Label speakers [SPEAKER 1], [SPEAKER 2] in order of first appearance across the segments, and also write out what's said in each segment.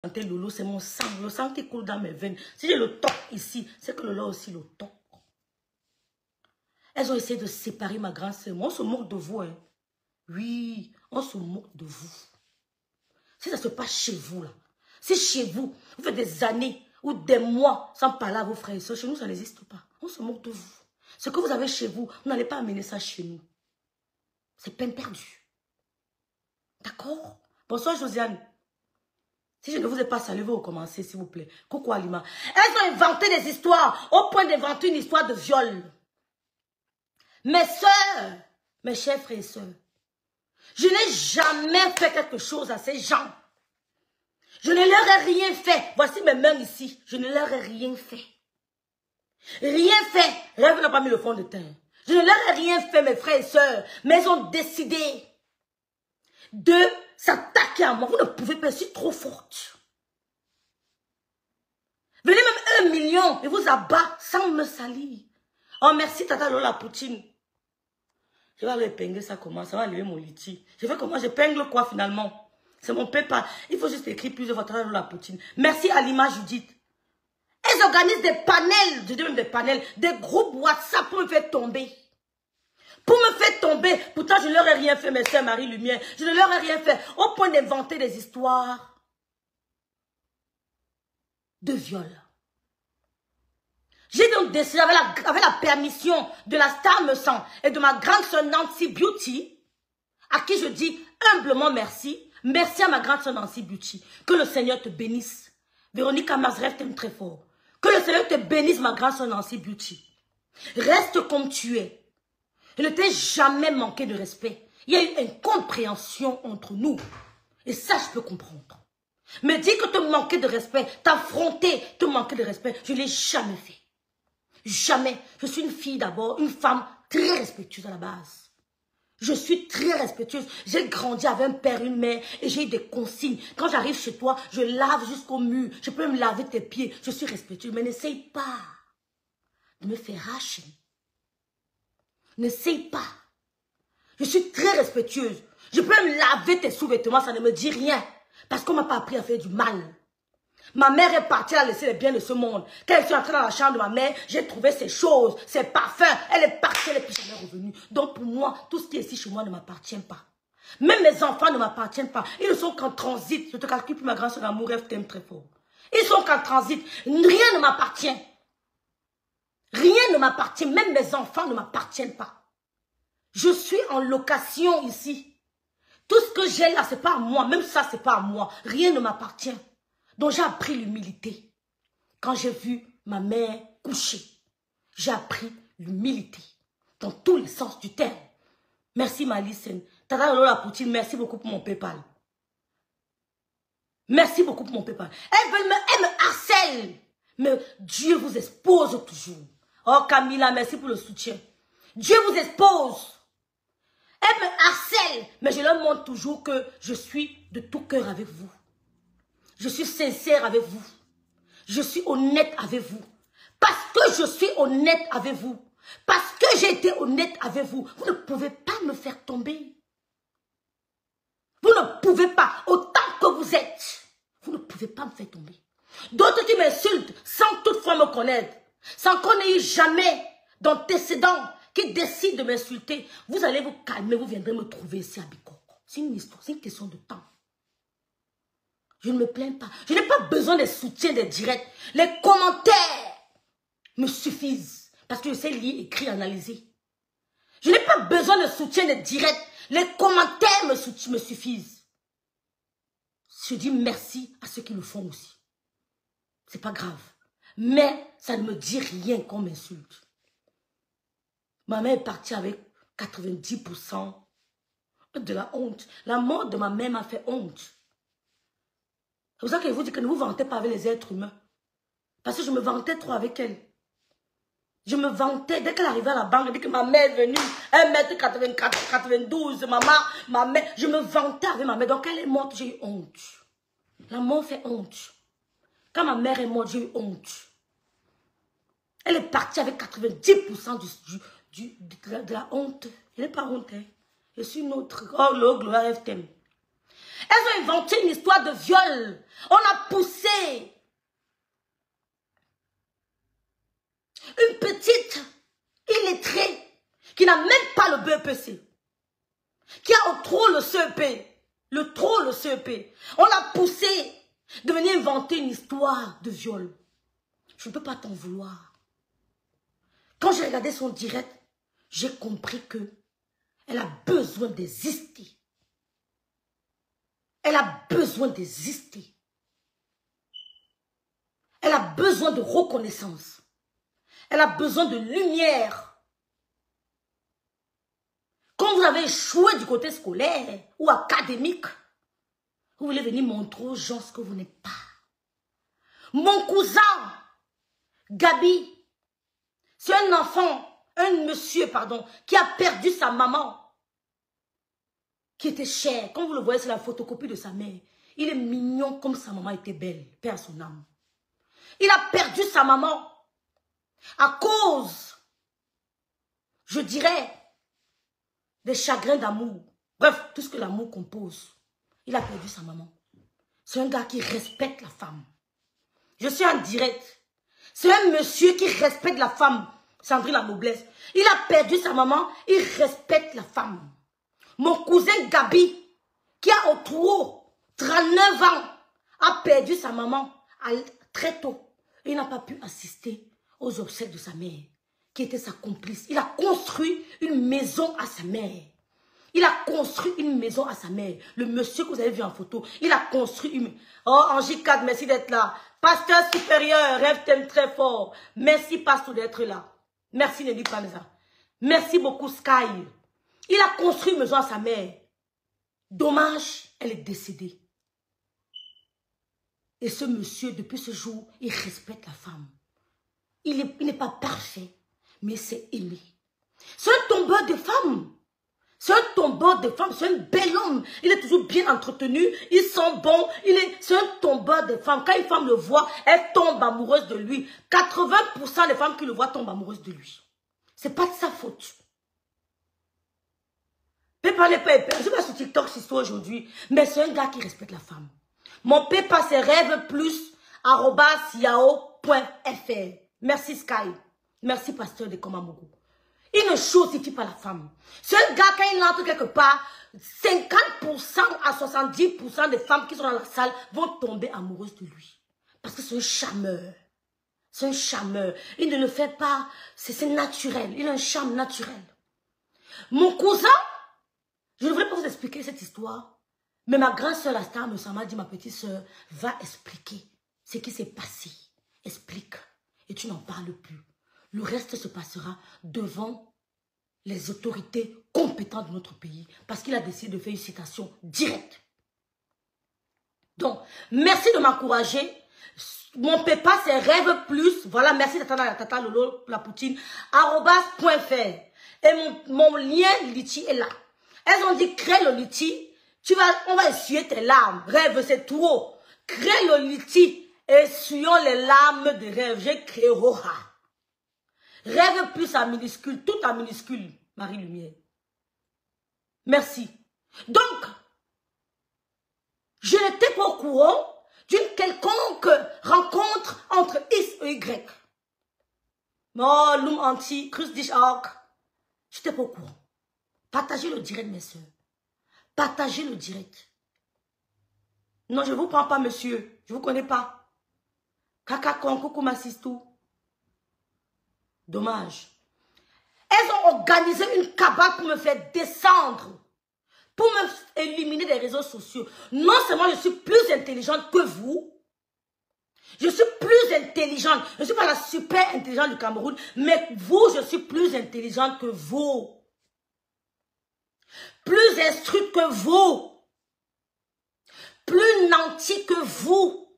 [SPEAKER 1] Lolo, c'est mon sang. Le sang qui coule dans mes veines. Si j'ai le toc ici, c'est que Lolo a aussi le toc. Elles ont essayé de séparer ma grande sœur. On se moque de vous. Hein. Oui, on se moque de vous. Si ça se passe chez vous, là. Si chez vous, vous faites des années ou des mois sans parler à vos frères et soeurs, chez nous, ça n'existe pas. On se moque de vous. Ce que vous avez chez vous, vous n'allez pas amener ça chez nous. C'est peine perdue. D'accord? Bonsoir, Josiane. Si je ne vous ai pas salué, vous recommencez, s'il vous plaît. Coucou, Alima. Elles ont inventé des histoires au point d'inventer une histoire de viol. Mes soeurs, mes chers frères et sœurs, je n'ai jamais fait quelque chose à ces gens. Je ne leur ai rien fait. Voici mes mains ici. Je ne leur ai rien fait. Rien fait. Rêve n'a pas mis le fond de teint. Je ne leur ai rien fait, mes frères et sœurs. Mais ils ont décidé de s'attaquer à moi. Vous ne pouvez pas, je suis trop forte. Venez même 1 million et vous abat sans me salir. Oh, merci, Tata Lola Poutine. Je vais aller épingler ça comment? Ça va lever mon liti. Je fais comment? J'épingle quoi finalement? C'est mon PayPal. Il faut juste écrire plusieurs fois Tata Lola Poutine. Merci Alima Judith. Elles organisent des panels, je dis même des panels, des groupes WhatsApp pour me faire tomber. Pour me faire tomber. Pourtant, je ne leur ai rien fait, mes sœurs Marie Lumière. Je ne leur ai rien fait. Au point d'inventer des histoires de viol. J'ai donc décidé, avec la permission de la star me sent et de ma grande sœur Nancy Beauty, à qui je dis humblement merci. Merci à ma grande sœur Nancy Beauty. Que le Seigneur te bénisse. Véronique Amazref t'aime très fort. Que le Seigneur te bénisse, ma grande sœur Nancy Beauty. Reste comme tu es. Je ne t'ai jamais manqué de respect. Il y a eu une compréhension entre nous. Et ça, je peux comprendre. Mais dis que te manquer de respect, t'affronter, te manquer de respect, je ne l'ai jamais fait. Jamais. Je suis une fille d'abord, une femme très respectueuse à la base. Je suis très respectueuse. J'ai grandi avec un père, une mère et j'ai eu des consignes. Quand j'arrive chez toi, je lave jusqu'au mur. Je peux me laver tes pieds. Je suis respectueuse. Mais n'essaye pas de me faire hacher. N'essaye pas. Je suis très respectueuse. Je peux me laver tes sous-vêtements, ça ne me dit rien. Parce qu'on ne m'a pas appris à faire du mal. Ma mère est partie, elle a laissé les biens de ce monde. Quand elle est entrée dans la chambre de ma mère, j'ai trouvé ses choses, ses parfums. Elle est partie, elle est plus jamais revenue. Donc pour moi, tout ce qui est ici chez moi ne m'appartient pas. Même mes enfants ne m'appartiennent pas. Ils ne sont qu'en transit. Je te calcule plus, ma grande soeur Amour, elle t'aime très fort. Ils sont qu'en transit. Rien ne m'appartient. Rien ne m'appartient. Même mes enfants ne m'appartiennent pas. Je suis en location ici. Tout ce que j'ai là, c'est pas à moi. Même ça, c'est pas à moi. Rien ne m'appartient. Donc j'ai appris l'humilité. Quand j'ai vu ma mère coucher, j'ai appris l'humilité. Dans tous les sens du terme. Merci Malicène. Tata Lola Poutine, merci beaucoup pour mon PayPal. Merci beaucoup pour mon PayPal. Elle me harcèle. Mais Dieu vous expose toujours. Oh Camilla, merci pour le soutien. Dieu vous expose. Elle me harcèle. Mais je leur montre toujours que je suis de tout cœur avec vous. Je suis sincère avec vous. Je suis honnête avec vous. Parce que je suis honnête avec vous. Parce que j'ai été honnête avec vous. Vous ne pouvez pas me faire tomber. Vous ne pouvez pas. Autant que vous êtes. Vous ne pouvez pas me faire tomber. D'autres qui m'insultent sans toutefois me connaître. Sans qu'on ait eu jamais d'antécédents qui décident de m'insulter. Vous allez vous calmer. Vous viendrez me trouver ici à Bikoko. C'est une histoire. C'est une question de temps. Je ne me plains pas. Je n'ai pas besoin des soutiens, des directs. Les commentaires me suffisent. Parce que je sais lire, écrire, analyser. Je n'ai pas besoin de soutien, des directs. Les commentaires me suffisent. Je dis merci à ceux qui le font aussi. C'est pas grave. Mais ça ne me dit rien qu'on m'insulte. Ma mère est partie avec 90% de la honte. La mort de ma mère m'a fait honte. C'est pour ça que je vous dis que ne vous vantez pas avec les êtres humains. Parce que je me vantais trop avec elle. Je me vantais. Dès qu'elle arrivait à la banque, elle dit que ma mère est venue. 1m84, 92, ma mère. Je me vantais avec ma mère. Donc elle est morte, j'ai eu honte. La mort fait honte. Quand ma mère est morte, j'ai eu honte. Elle est partie avec 90% de la honte. Je n'ai pas honte. Hein. Je suis une autre. Oh, le gloire FTM. Elles ont inventé une histoire de viol. On a poussé une petite illettrée qui n'a même pas le BEPC, qui a au trop le CEP, le CEP. On l'a poussé de venir inventer une histoire de viol. Je ne peux pas t'en vouloir. Quand j'ai regardé son direct, j'ai compris que elle a besoin d'exister. Elle a besoin d'exister. Elle a besoin de reconnaissance. Elle a besoin de lumière. Quand vous avez échoué du côté scolaire ou académique, vous voulez venir montrer aux gens ce que vous n'êtes pas. Mon cousin, Gabi, c'est un enfant, un monsieur, pardon, qui a perdu sa maman, qui était chère. Quand vous le voyez, c'est la photocopie de sa mère. Il est mignon comme sa maman était belle, paix à son âme. Il a perdu sa maman à cause, je dirais, des chagrins d'amour. Bref, tout ce que l'amour compose. Il a perdu sa maman. C'est un gars qui respecte la femme. Je suis en direct. C'est un monsieur qui respecte la femme. Sandrine la noblesse. Il a perdu sa maman. Il respecte la femme. Mon cousin Gabi, qui a au trop 39 ans, a perdu sa maman très tôt. Il n'a pas pu assister aux obsèques de sa mère, qui était sa complice. Il a construit une maison à sa mère. Il a construit une maison à sa mère. Le monsieur que vous avez vu en photo, il a construit une... Oh, Angie 4, merci d'être là. Pasteur supérieur, rêve t'aime très fort. Merci, pasteur, d'être là. Merci, Nelly Panza. Merci beaucoup, Sky. Il a construit une maison à sa mère. Dommage, elle est décédée. Et ce monsieur, depuis ce jour, il respecte la femme. Il n'est pas parfait, mais c'est aimé. C'est un tombeur de femmes. C'est un tombeur de femmes, c'est un bel homme. Il est toujours bien entretenu, il sent bon, c'est un tombeur de femmes. Quand une femme le voit, elle tombe amoureuse de lui. 80% des femmes qui le voient tombent amoureuses de lui. C'est pas de sa faute. Pépa n'est pas épais. Je suis pas sur TikTok, c'est toi aujourd'hui, mais c'est un gars qui respecte la femme. Mon Pépa, c'est rêveplus@yahoo.fr. Merci Sky. Merci pasteur de Komamougou. Il ne chosifie pas la femme. C'est un gars, quand il entre quelque part, 50% à 70% des femmes qui sont dans la salle vont tomber amoureuses de lui. Parce que c'est un charmeur. C'est un charmeur. Il ne le fait pas. C'est naturel. Il a un charme naturel. Mon cousin, je ne voudrais pas vous expliquer cette histoire, mais ma grande soeur, la star, m'a dit, ma petite soeur, va expliquer ce qui s'est passé. Explique. Et tu n'en parles plus. Le reste se passera devant les autorités compétentes de notre pays. Parce qu'il a décidé de faire une citation directe. Donc, merci de m'encourager. Mon Pépa, c'est Rêve Plus. Voilà, merci Tata Lolo, la poutine. @.fr. Et mon lien Litchi est là. Elles ont dit, crée le Litchi. On va essuyer tes larmes. Rêve, c'est trop. Crée le Litchi. Essuyons les larmes de rêve. J'ai créé Roha. Rêve Plus en minuscule, tout en minuscule, Marie Lumière. Merci. Donc, je n'étais pas au courant d'une quelconque rencontre entre X et Y. Oh, l'homme anti, Cruz Dish-Arc. Je n'étais pas au courant. Partagez le direct, mes soeurs. Partagez le direct. Non, je ne vous prends pas, monsieur. Je ne vous connais pas. Kaka Konko Massistou. Dommage. Elles ont organisé une cabale pour me faire descendre. Pour me éliminer des réseaux sociaux. Non seulement je suis plus intelligente que vous. Je suis plus intelligente. Je ne suis pas la super intelligente du Cameroun. Mais vous, je suis plus intelligente que vous. Plus instruite que vous. Plus nantie que vous.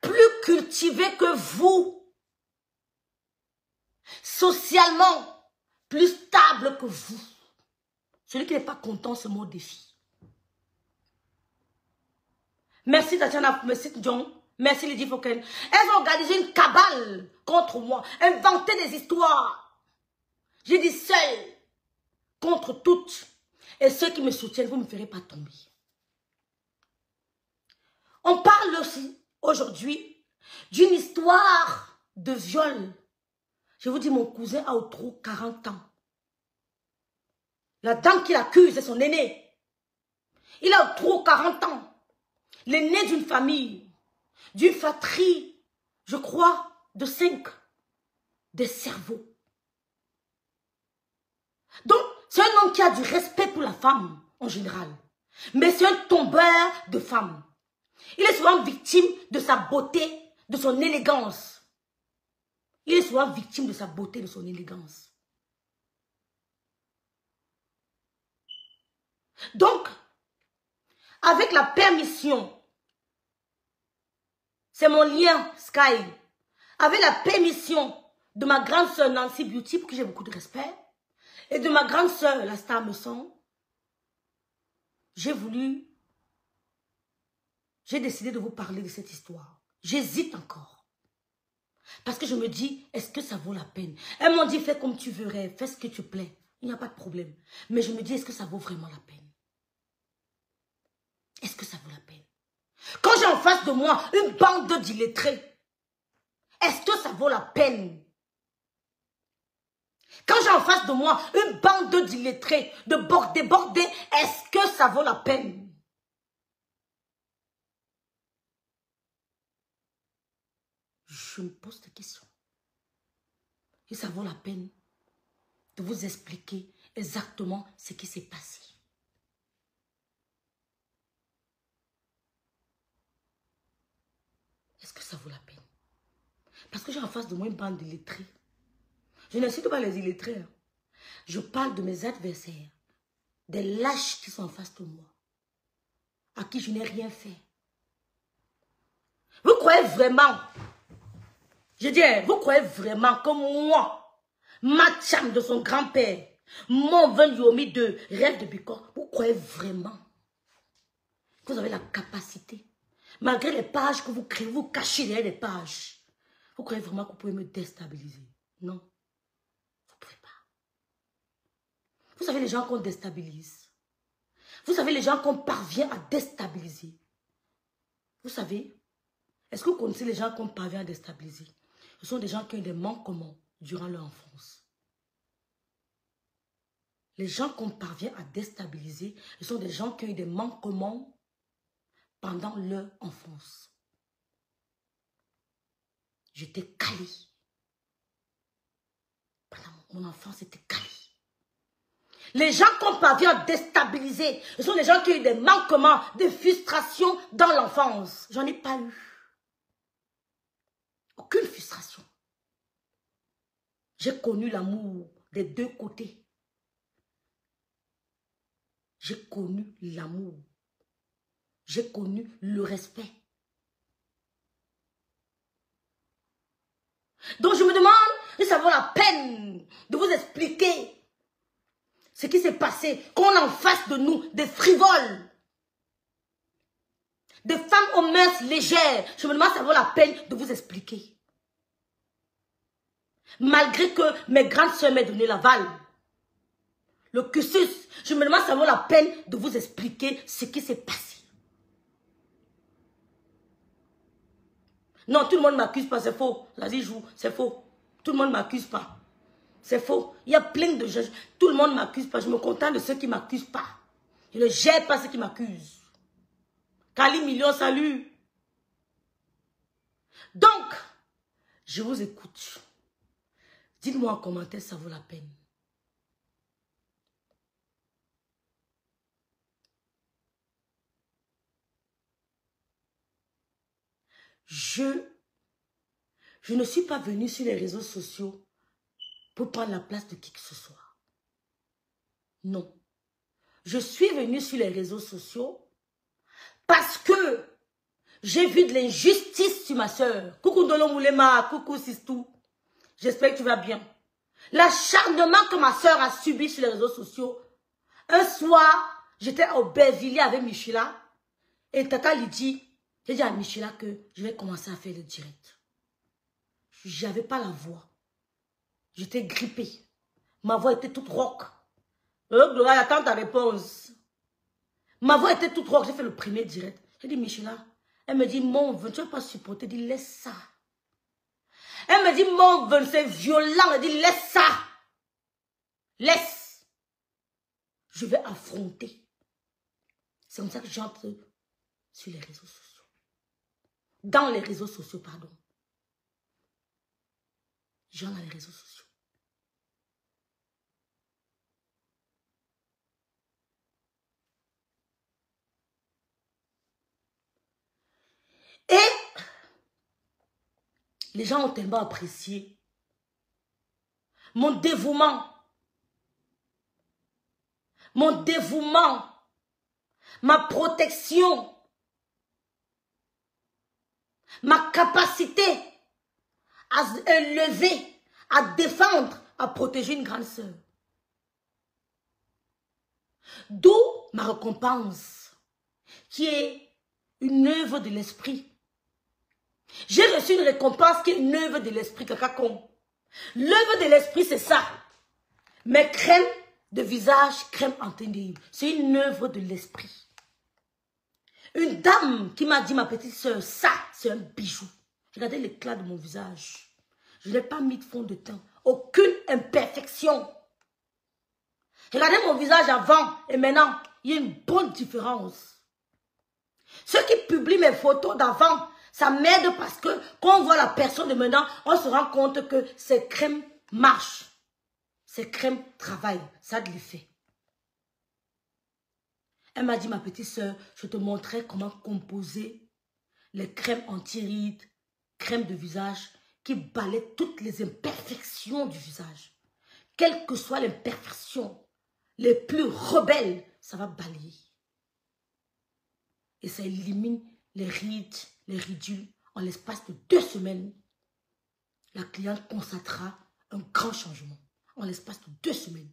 [SPEAKER 1] Plus cultivée que vous. Socialement, plus stable que vous. Celui qui n'est pas content, c'est mon défi. Merci Tatiana, merci John, merci Lydie Foken. Elles ont organisé une cabale contre moi, inventé des histoires. J'ai dit seul contre toutes. Et ceux qui me soutiennent, vous ne me ferez pas tomber. On parle aussi aujourd'hui d'une histoire de viol. Je vous dis, mon cousin a au trop 40 ans. La dame qui l'accuse est son aîné. Il a au trop 40 ans. L'aîné d'une famille, d'une fratrie, je crois, de 5, des cerveaux. Donc, c'est un homme qui a du respect pour la femme, en général. Mais c'est un tombeur de femmes. Il est souvent victime de sa beauté, de son élégance. Il est souvent victime de sa beauté, de son élégance. Donc, avec la permission, c'est mon lien, Sky, avec la permission de ma grande sœur Nancy Beauty, pour qui j'ai beaucoup de respect, et de ma grande sœur, la star Messon, j'ai décidé de vous parler de cette histoire. J'hésite encore. Parce que je me dis, est-ce que ça vaut la peine? Elles m'ont dit, fais comme tu veux, fais ce que tu plais. Il n'y a pas de problème. Mais je me dis, est-ce que ça vaut vraiment la peine? Est-ce que ça vaut la peine? Quand j'ai en face de moi une bande d'illettrés, est-ce que ça vaut la peine? Quand j'ai en face de moi une bande d'illettrés, de débordés, est-ce que ça vaut la peine? Je me pose des questions. Et ça vaut la peine de vous expliquer exactement ce qui s'est passé. Est-ce que ça vaut la peine? Parce que j'ai en face de moi une bande d'illettrés. Je n'incite pas les illettrés. Hein. Je parle de mes adversaires, des lâches qui sont en face de moi, à qui je n'ai rien fait. Vous croyez vraiment, je dis, vous croyez vraiment que moi, Mathiam de son grand-père, mon Yomi de Rêve de Bicor, vous croyez vraiment que vous avez la capacité, malgré les pages que vous créez, vous cachez derrière les pages, vous croyez vraiment que vous pouvez me déstabiliser? Non. Vous ne pouvez pas. Vous savez les gens qu'on déstabilise. Vous savez les gens qu'on parvient à déstabiliser. Vous savez, est-ce que vous connaissez les gens qu'on parvient à déstabiliser? Ce sont des gens qui ont des manquements durant leur enfance. Les gens qu'on parvient à déstabiliser, ce sont des gens qui ont eu des manquements pendant leur enfance. J'étais calé. Pendant mon enfance, j'étais calé. Les gens qu'on parvient à déstabiliser, ce sont des gens qui ont eu des manquements, des frustrations dans l'enfance. J'en ai pas eu. Aucune frustration. J'ai connu l'amour des deux côtés. J'ai connu l'amour. J'ai connu le respect. Donc je me demande si ça vaut la peine de vous expliquer ce qui s'est passé, qu'on a en face de nous des frivoles, des femmes aux mœurs légères. Je me demande si ça vaut la peine de vous expliquer. Malgré que mes grandes soeurs m'aient donné l'aval, le cursus, je me demande si ça vaut la peine de vous expliquer ce qui s'est passé. Non, tout le monde ne m'accuse pas, c'est faux. Vas-y, joue, c'est faux. Tout le monde ne m'accuse pas. C'est faux. Il y a plein de juges. Tout le monde ne m'accuse pas. Je me contente de ceux qui ne m'accusent pas. Je ne gère pas ceux qui m'accusent. Kali Million, salut. Donc, je vous écoute. Dites-moi en commentaire si ça vaut la peine. Je ne suis pas venue sur les réseaux sociaux pour prendre la place de qui que ce soit. Non. Je suis venue sur les réseaux sociaux parce que j'ai vu de l'injustice sur ma soeur. Coucou Dolo Moulema, coucou Sistou. J'espère que tu vas bien. L'acharnement que ma soeur a subi sur les réseaux sociaux. Un soir, j'étais au Bervilliers avec Michela. Et Tata lui dit, j'ai dit à Michela que je vais commencer à faire le direct. J'avais pas la voix. J'étais grippée. Ma voix était toute rock. Gloria, attends ta réponse. Ma voix était toute rock. J'ai fait le premier direct. J'ai dit, Michela, Elle me dit, mon venin, tu ne vas pas supporter. Elle dit, laisse ça. Elle me dit, mon venin, c'est violent. Elle dit, laisse ça. Laisse. Je vais affronter. C'est comme ça que j'entre sur les réseaux sociaux. Dans les réseaux sociaux, pardon. J'entre dans les réseaux sociaux. Et les gens ont tellement apprécié mon dévouement, ma protection, ma capacité à élever, à défendre, à protéger une grande sœur. D'où ma récompense, qui est une œuvre de l'esprit. J'ai reçu une récompense qui est une œuvre de l'esprit, quelqu'un. L'œuvre de l'esprit, c'est ça. Mes crèmes de visage, crème anti-rides, c'est une œuvre de l'esprit. Une dame qui m'a dit, ma petite soeur, ça, c'est un bijou. Regardez l'éclat de mon visage. Je n'ai pas mis de fond de teint. Aucune imperfection. Regardez mon visage avant et maintenant. Il y a une bonne différence. Ceux qui publient mes photos d'avant, ça m'aide parce que quand on voit la personne de maintenant, on se rend compte que ces crèmes marchent. Ces crèmes travaillent. Ça a de l'effet. Elle m'a dit, ma petite soeur, je te montrerai comment composer les crèmes anti-rides, crèmes de visage qui balaient toutes les imperfections du visage. Quelle que soit l'imperfection, les plus rebelles, ça va balayer. Et ça élimine les rides, les ridules. En l'espace de 2 semaines, la cliente constatera un grand changement. En l'espace de 2 semaines.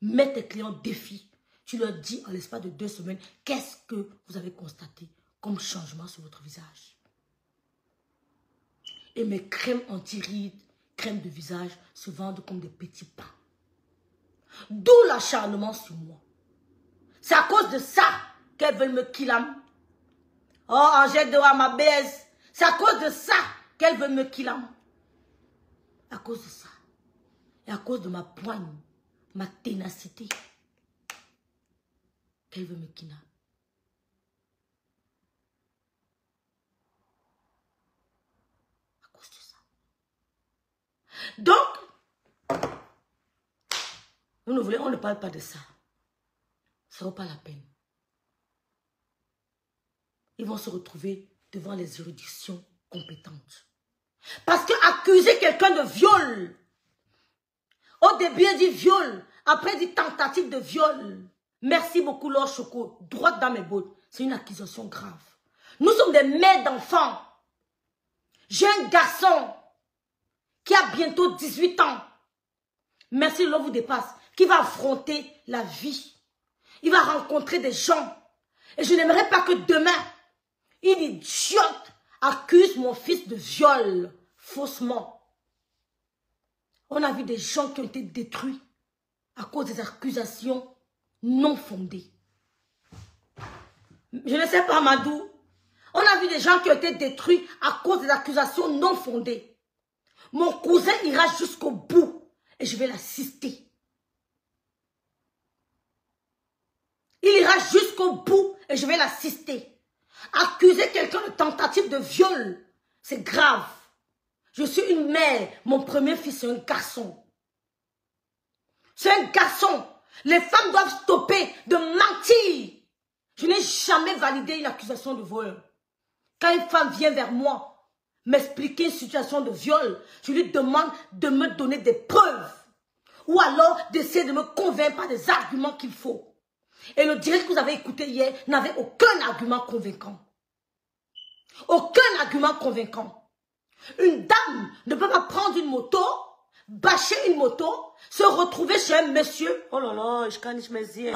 [SPEAKER 1] Mets tes clients au défi. Tu leur dis en l'espace de 2 semaines, qu'est-ce que vous avez constaté comme changement sur votre visage. Et mes crèmes anti-rides, crèmes de visage se vendent comme des petits pains. D'où l'acharnement sur moi. C'est à cause de ça qu'elles veulent me killer. Oh, Angèle de ma baise. C'est à cause de ça qu'elles veulent me killer. À cause de ça. Et à cause de ma poigne, ma ténacité, qu'elle veut me killer. À cause de ça. Donc, on ne parle pas de ça. Ça ne vaut pas la peine. Ils vont se retrouver devant les juridictions compétentes. Parce qu'accuser quelqu'un de viol, au début il dit viol, après il dit tentative de viol. Merci beaucoup Lord Choco, droite dans mes bottes. C'est une accusation grave. Nous sommes des mères d'enfants. J'ai un garçon qui a bientôt 18 ans. Merci, l'on vous dépasse. Qui va affronter la vie. Il va rencontrer des gens. Et je n'aimerais pas que demain, une idiote accuse mon fils de viol faussement. On a vu des gens qui ont été détruits à cause des accusations non fondées. Je ne sais pas, Madou. On a vu des gens qui ont été détruits à cause des accusations non fondées. Mon cousin ira jusqu'au bout et je vais l'assister. Il ira jusqu'au bout et je vais l'assister. Accuser quelqu'un de tentative de viol, c'est grave. Je suis une mère, mon premier fils c'est un garçon. C'est un garçon. Les femmes doivent stopper de mentir. Je n'ai jamais validé une accusation de viol. Quand une femme vient vers moi, m'expliquer une situation de viol, je lui demande de me donner des preuves. Ou alors d'essayer de me convaincre par des arguments qu'il faut. Et le direct que vous avez écouté hier n'avait aucun argument convaincant. Aucun argument convaincant. Une dame ne peut pas prendre une moto, bâcher une moto, se retrouver chez un monsieur. Oh là là, je canne mes yeux.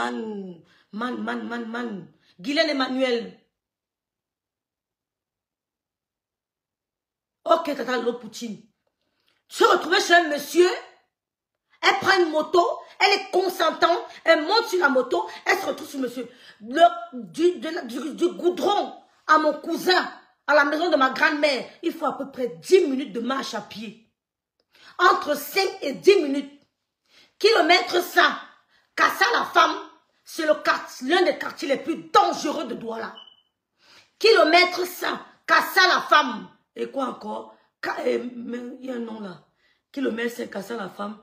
[SPEAKER 1] Man. Guylaine Emmanuel. Ok, tata l'autre Poutine. Se retrouver chez un monsieur, elle prend une moto, elle est consentante, elle monte sur la moto, elle se retrouve sur monsieur. Du goudron à mon cousin, à la maison de ma grand-mère, il faut à peu près 10 minutes de marche à pied. Entre 5 et 10 minutes. Kilomètre 100, Kassa la femme, c'est l'un des quartiers les plus dangereux de Douala. Kilomètre 100, Kassa la femme. Et quoi encore? Il y a un nom là. Kilomètre 100, Kassa la femme.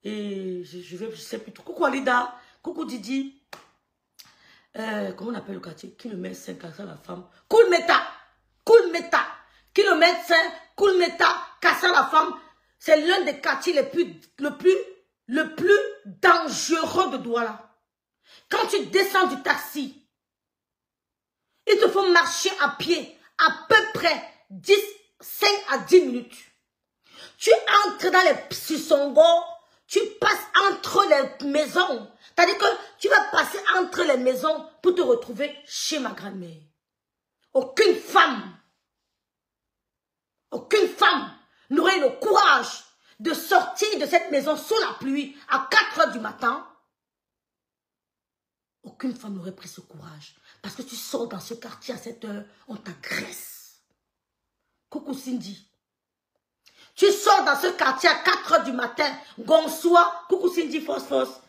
[SPEAKER 1] Et je sais plus trop. Coucou Alida, coucou Didi. Comment on appelle le quartier? Kilomètre 5, Kassa la femme. Koulmeta. Koulmeta. Kilomètre 5, Koulmeta, Kassa la femme. C'est l'un des quartiers le plus dangereux de Douala. Quand tu descends du taxi, il te faut marcher à pied à peu près 5 à 10 minutes. Tu entres dans les Sissongo, tu passes entre les maisons. C'est-à-dire que tu vas passer entre les maisons pour te retrouver chez ma grand-mère. Aucune femme n'aurait le courage de sortir de cette maison sous la pluie à 4 heures du matin. Aucune femme n'aurait pris ce courage. Parce que tu sors dans ce quartier à 7 heures, on t'agresse. Coucou Cindy. Tu sors dans ce quartier à 4 heures du matin, Gonsois, coucou Cindy, force.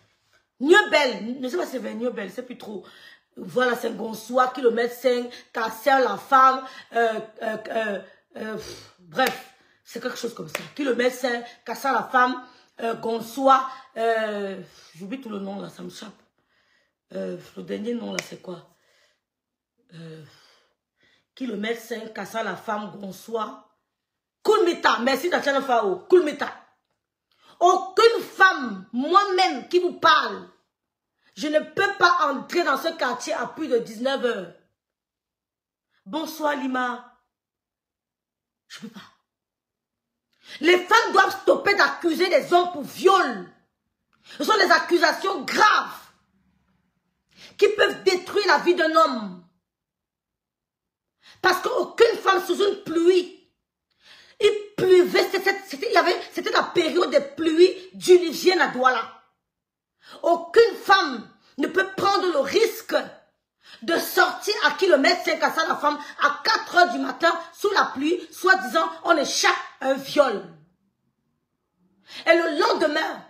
[SPEAKER 1] Niobel, ne sais pas si c'est vers Niobel, c'est plus trop. Voilà, c'est Gonsois, kilomètre 5, Kasser la femme, bref. C'est quelque chose comme ça. Kilomètre 5, Kassa la femme, Gonsois, j'oublie tout le nom là, ça me chape. Le dernier nom là, c'est quoi? Kilomètre 5, Kassa la femme, Gonsois. Koulmeta, merci Tatiana Fao, Koulmeta. Aucune femme, moi-même qui vous parle, je ne peux pas entrer dans ce quartier à plus de 19 heures. Bonsoir Lima. Je ne peux pas. Les femmes doivent stopper d'accuser les hommes pour viol. Ce sont des accusations graves qui peuvent détruire la vie d'un homme. Parce qu'aucune femme sous une pluie, il pleuvait, c'était la période des pluies diluviennes à Douala. Aucune femme ne peut prendre le risque de sortir à kilomètre 5 à sa femme à 4 heures du matin sous la pluie, soi-disant on échappe un viol. Et le lendemain,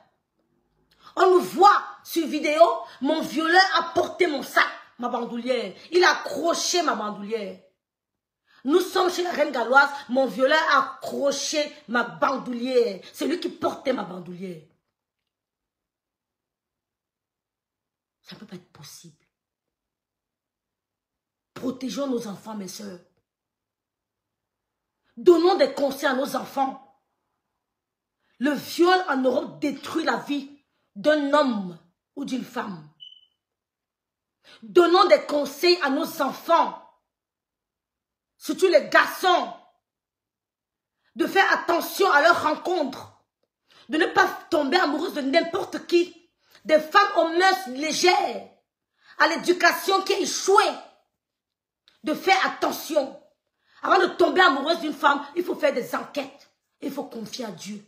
[SPEAKER 1] on nous voit sur vidéo, mon violeur a porté mon sac, ma bandoulière. Il a accroché ma bandoulière. Nous sommes chez la reine galloise, mon violeur a accroché ma bandoulière. C'est lui qui portait ma bandoulière. Ça ne peut pas être possible. Protégeons nos enfants, mes soeurs. Donnons des conseils à nos enfants. Le viol en Europe détruit la vie d'un homme ou d'une femme. Donnons des conseils à nos enfants, surtout les garçons, de faire attention à leurs rencontres, de ne pas tomber amoureuse de n'importe qui, des femmes aux mœurs légères, à l'éducation qui a échoué, de faire attention. Avant de tomber amoureuse d'une femme, il faut faire des enquêtes, il faut confier à Dieu.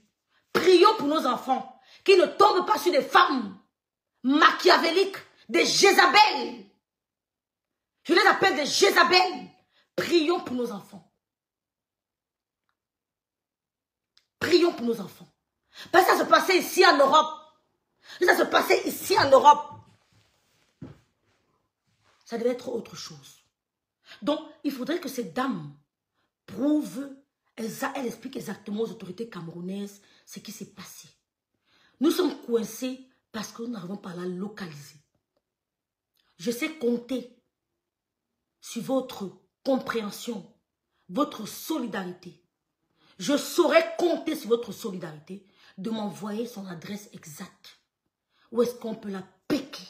[SPEAKER 1] Prions pour nos enfants, qui ne tombent pas sur des femmes machiavéliques, des Jézabel. Je les appelle des Jézabel. Prions pour nos enfants. Prions pour nos enfants. Parce que ça se passait ici en Europe. Ça se passait ici en Europe. Ça devait être autre chose. Donc, il faudrait que ces dames prouvent, elles expliquent exactement aux autorités camerounaises ce qui s'est passé. Nous sommes coincés parce que nous n'arrivons pas à la localiser. Je sais compter sur votre compréhension, votre solidarité. Je saurais compter sur votre solidarité de m'envoyer son adresse exacte. Où est-ce qu'on peut la piquer?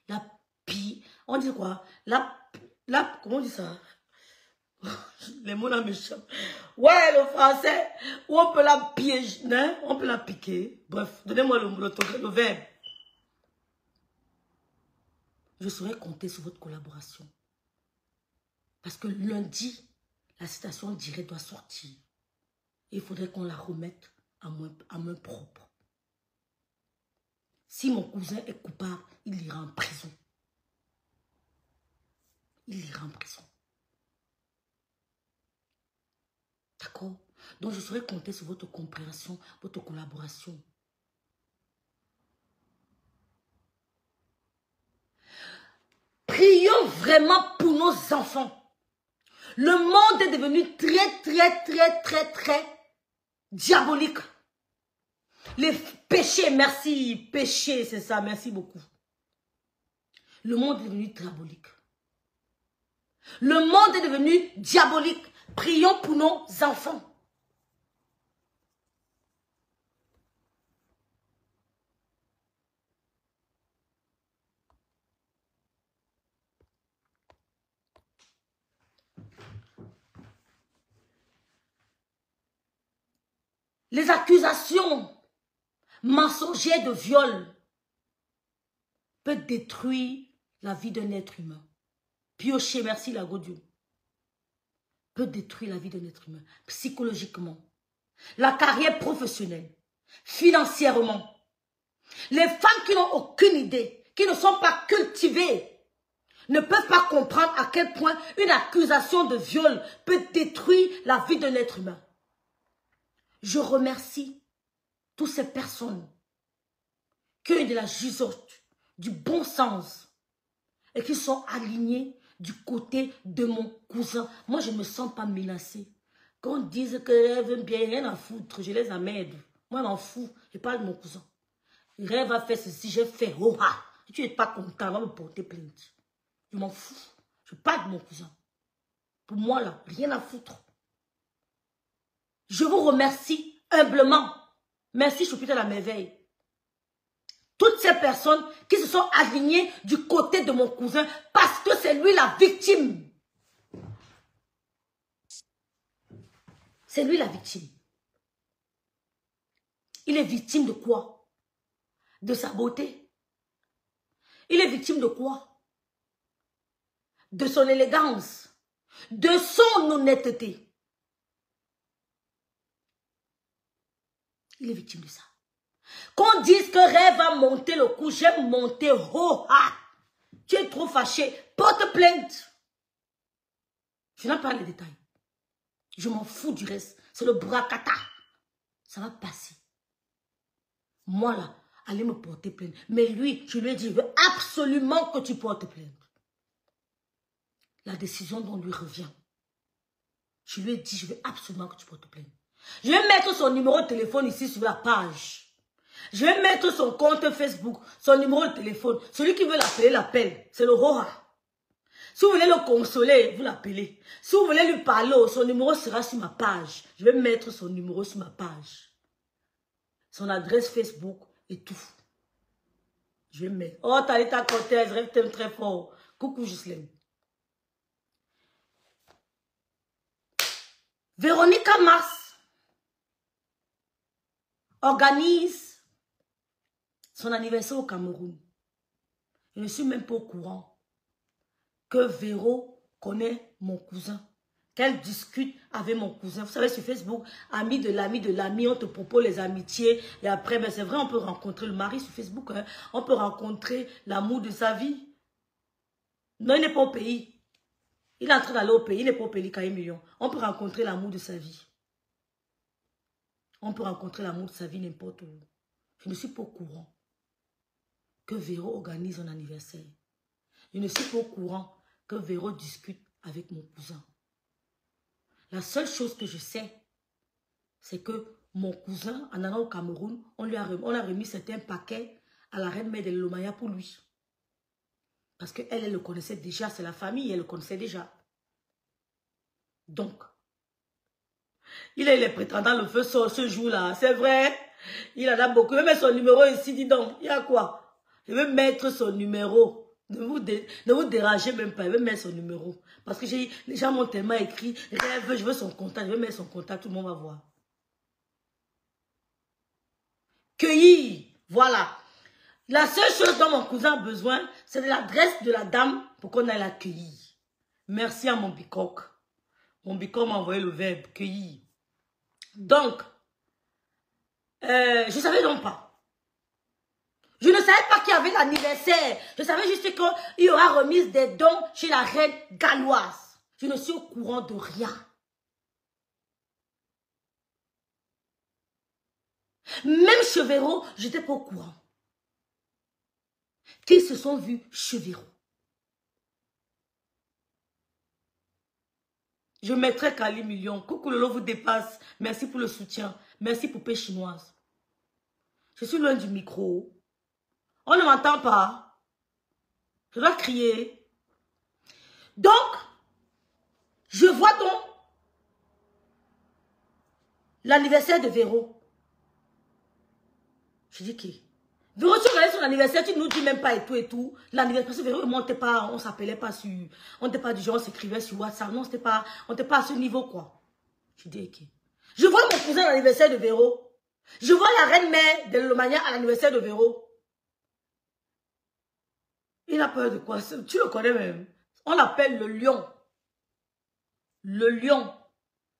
[SPEAKER 1] La piller. On dit quoi? Comment on dit ça? Les mots là m'échappent. Ouais, le français. Où on peut la piéger, hein? On peut la piquer. Bref, donnez-moi le verbe. Je saurais compter sur votre collaboration. Parce que lundi, la citation directe doit sortir. Il faudrait qu'on la remette à main propre. Si mon cousin est coupable, il ira en prison. Il ira en prison. D'accord? Donc, je saurais compter sur votre compréhension, votre collaboration. Prions vraiment pour nos enfants. Le monde est devenu très diabolique. Les péchés, merci, péché, c'est ça, merci beaucoup. Le monde est devenu diabolique. Le monde est devenu diabolique. Prions pour nos enfants. Les accusations mensongères de viol peuvent détruire la vie d'un être humain. Piocher, merci la Godieu. Peut détruire la vie d'un être humain. Psychologiquement. La carrière professionnelle. Financièrement. Les femmes qui n'ont aucune idée, qui ne sont pas cultivées, ne peuvent pas comprendre à quel point une accusation de viol peut détruire la vie d'un être humain. Je remercie toutes ces personnes qui ont de la jugeote, du bon sens et qui sont alignées du côté de mon cousin. Moi, je ne me sens pas menacée. Quand on dise qu'elle veut bien, rien à foutre, je les amène. Moi, je m'en fous. Je parle de mon cousin. Rêve a fait ceci, j'ai fait. Oh, ah. Si tu n'es pas content, va me porter plainte. Je m'en fous. Je parle de mon cousin. Pour moi, là, rien à foutre. Je vous remercie humblement. Merci, je suis plutôt à la merveille. Toutes ces personnes qui se sont alignées du côté de mon cousin parce que c'est lui la victime. C'est lui la victime. Il est victime de quoi? De sa beauté. Il est victime de quoi? De son élégance. De son honnêteté. Il est victime de ça. Qu'on dise que Rêve va monter le coup, j'ai monté, oh ah, tu es trop fâché, porte plainte. Je n'ai pas les détails. Je m'en fous du reste. C'est le bracata. Ça va passer. Moi là, allez me porter plainte. Mais lui, je lui ai dit, je veux absolument que tu portes plainte. La décision dont lui revient. Je lui ai dit, je veux absolument que tu portes plainte. Je vais mettre son numéro de téléphone ici sur la page. Je vais mettre son compte Facebook, son numéro de téléphone. Celui qui veut l'appeler, l'appelle. C'est le Roha. Si vous voulez le consoler, vous l'appelez. Si vous voulez lui parler, son numéro sera sur ma page. Je vais mettre son numéro sur ma page. Son adresse Facebook et tout. Je vais mettre. Oh, Talita Cortez, Rêve t'aime très fort. Coucou, Ghislaine. Véronica Mars organise son anniversaire au Cameroun. Je ne suis même pas au courant que Véro connaît mon cousin. Qu'elle discute avec mon cousin. Vous savez, sur Facebook, ami de l'ami, on te propose les amitiés. Et après, ben c'est vrai, on peut rencontrer le mari sur Facebook. Hein. On peut rencontrer l'amour de sa vie. Non, il n'est pas au pays. Il est en train d'aller au pays. Il n'est pas au pays, il million. On peut rencontrer l'amour de sa vie. On peut rencontrer l'amour de sa vie n'importe où. Je ne suis pas au courant que Véro organise son anniversaire. Je ne suis pas au courant que Véro discute avec mon cousin. La seule chose que je sais, c'est que mon cousin, en allant au Cameroun, on a remis certains paquets à la reine mère de Lomaya pour lui. Parce qu'elle, elle le connaissait déjà, c'est la famille, elle le connaissait déjà. Donc, il a les prétendants, le feu sort ce jour-là, c'est vrai. Il en a beaucoup. Je vais mettre son numéro ici, dis donc. Il y a quoi? Je vais mettre son numéro. Ne vous dérangez même pas. Je vais mettre son numéro. Parce que les gens m'ont tellement écrit. Rêve, je veux son contact. Je vais mettre son contact. Tout le monde va voir. Cueillir. Voilà. La seule chose dont mon cousin a besoin, c'est de l'adresse de la dame pour qu'on aille la cueillir. Merci à mon bicoque. Mon bicoque m'a envoyé le verbe cueillir. Donc, je ne savais donc pas. Je ne savais pas qu'il y avait l'anniversaire. Je savais juste qu'il y aura remise des dons chez la reine galloise. Je ne suis au courant de rien. Même chez Véro, je n'étais pas au courant. Qu'ils se sont vus chez Véro. Je mettrai Kali Million. Coucou, le lot vous dépasse. Merci pour le soutien. Merci pour paix chinoise. Je suis loin du micro. On ne m'entend pas. Je dois crier. Donc, je vois donc l'anniversaire de Véro. Je dis qui? Véro, tu regardais son anniversaire, tu ne nous dis même pas et tout et tout. L'anniversaire, parce que Véro, on n'était pas, on s'appelait pas sur, on n'était pas du genre, on s'écrivait sur WhatsApp. Non, on n'était pas à ce niveau, quoi. Je dis qui? Je vois mon cousin à l'anniversaire de Véro. Je vois la reine-mère de Lomania à l'anniversaire de Véro. Il a peur de quoi? Tu le connais même. On l'appelle le lion. Le lion.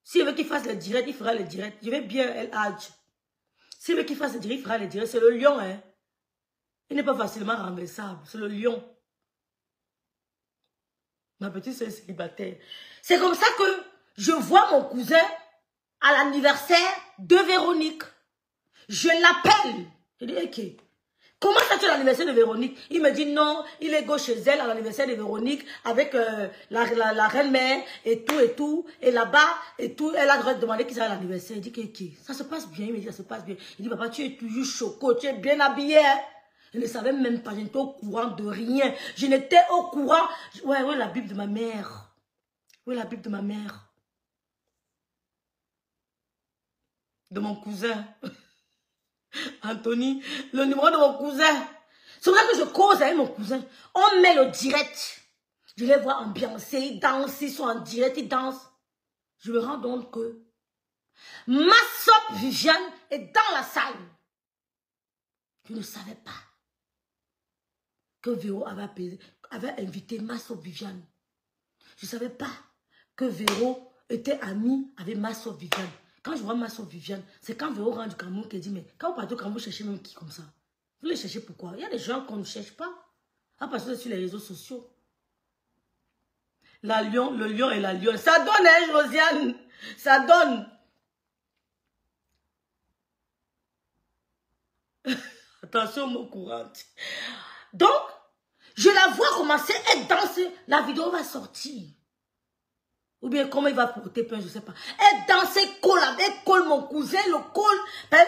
[SPEAKER 1] S'il veut qu'il fasse le direct, il fera le direct. Je vais bien El Hadj. S'il veut qu'il fasse le direct, il fera le direct. C'est le lion, hein. Il n'est pas facilement renversable. C'est le lion. Ma petite soeur célibataire. C'est comme ça que je vois mon cousin à l'anniversaire de Véronique. Je l'appelle. Je dis, ok. Comment ça tu as l'anniversaire de Véronique? Il me dit non, il est go chez elle à l'anniversaire de Véronique avec la reine-mère et tout. Et là-bas, et tout, elle a le droit de demander qui sera l'anniversaire. Il dit que ça se passe bien. Il me dit ça se passe bien. Il dit papa, tu es toujours choco, tu es bien habillé. Hein? Je ne savais même pas, je n'étais au courant de rien. Je n'étais au courant. Ouais, la Bible de ma mère. Oui, la Bible de ma mère. De mon cousin. Anthony, le numéro de mon cousin. C'est vrai que je cause avec mon cousin. On met le direct. Je les vois ambiancer, ils dansent, ils sont en direct, ils dansent. Je me rends compte que ma soeur Viviane est dans la salle. Je ne savais pas que Véro avait invité ma soeur Viviane. Je ne savais pas que Véro était amie avec ma soeur Viviane. Quand je vois ma soeur Viviane, c'est quand Véro rentre du Cameroun qu'elle dit, mais quand vous partez au Cameroun, vous cherchez même qui comme ça? Vous les cherchez pourquoi? Il y a des gens qu'on ne cherche pas. Ah, parce que c'est sur les réseaux sociaux. Le lion et la lionne. Ça donne, hein, Josiane? Ça donne. Attention, mon courant. Donc, je la vois commencer, elle danse. La vidéo va sortir. Ou bien comment il va porter plein, je ne sais pas. Elle danse, elle colle mon cousin, le colle.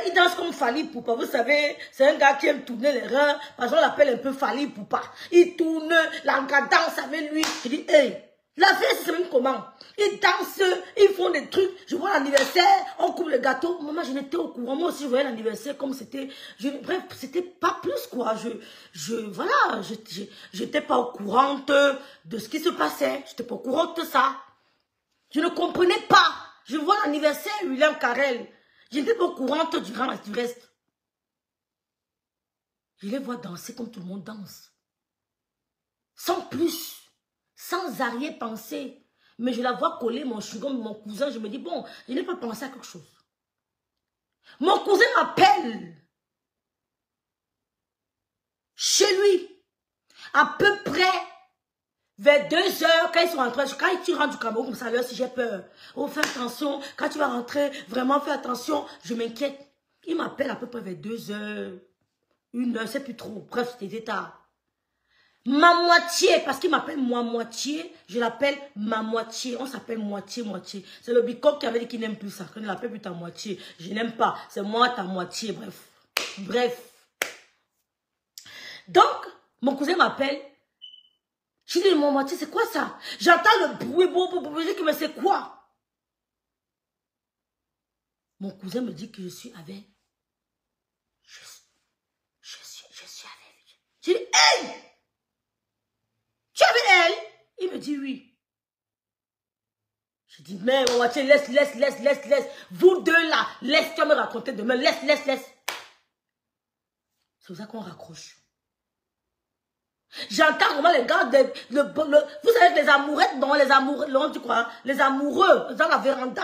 [SPEAKER 1] Il danse comme Fali Poupa. Vous savez, c'est un gars qui aime tourner les reins. Parce qu'on l'appelle un peu Fali Poupa. Il tourne, l'anka danse avec lui. Je dis, hey, la fête, c'est même comment? Ils dansent, ils font des trucs. Je vois l'anniversaire, on coupe le gâteau. Maman, je n'étais au courant. Moi aussi, je voyais l'anniversaire comme c'était. Bref, c'était pas plus, quoi. Voilà, j'étais pas au courant de ce qui se passait. J'étais pas au courant de ça. Je ne comprenais pas. Je vois l'anniversaire William Carrel. Je n'étais pas au courant du reste. Je les vois danser comme tout le monde danse. Sans plus. Sans arrière-pensée. Mais je la vois coller mon chewing-gum, mon cousin. Je me dis, bon, je n'ai pas pensé à quelque chose. Mon cousin m'appelle. Chez lui. À peu près. Vers 2 heures, quand ils sont rentrés, quand tu rentres du Cameroun comme ça, là, si j'ai peur. Oh, fais attention, quand tu vas rentrer, vraiment fais attention, je m'inquiète. Il m'appelle à peu près vers 2 heures, 1 heure, c'est plus trop. Bref, c'était tard. Ma moitié, parce qu'il m'appelle moi moitié, je l'appelle ma moitié. On s'appelle moitié. C'est le bicoque qui avait dit qu'il n'aime plus ça, qu'on ne l'appelle plus ta moitié. Je n'aime pas, c'est moi ta moitié, bref. Donc, mon cousin m'appelle. Je dis, mon moitié, c'est quoi ça? J'entends le bruit, je dis, mais c'est quoi? Mon cousin me dit que je suis avec. Je suis avec. Je dis, hey! Tu es avec elle? Il me dit oui. Je dis, mais mon moitié, laisse. Vous deux là, laisse, tu vas me raconter demain, laisse. C'est pour ça qu'on raccroche. J'entends vraiment les gars, vous savez, les amourettes, non, les amoureux, tu crois, les amoureux, dans la véranda,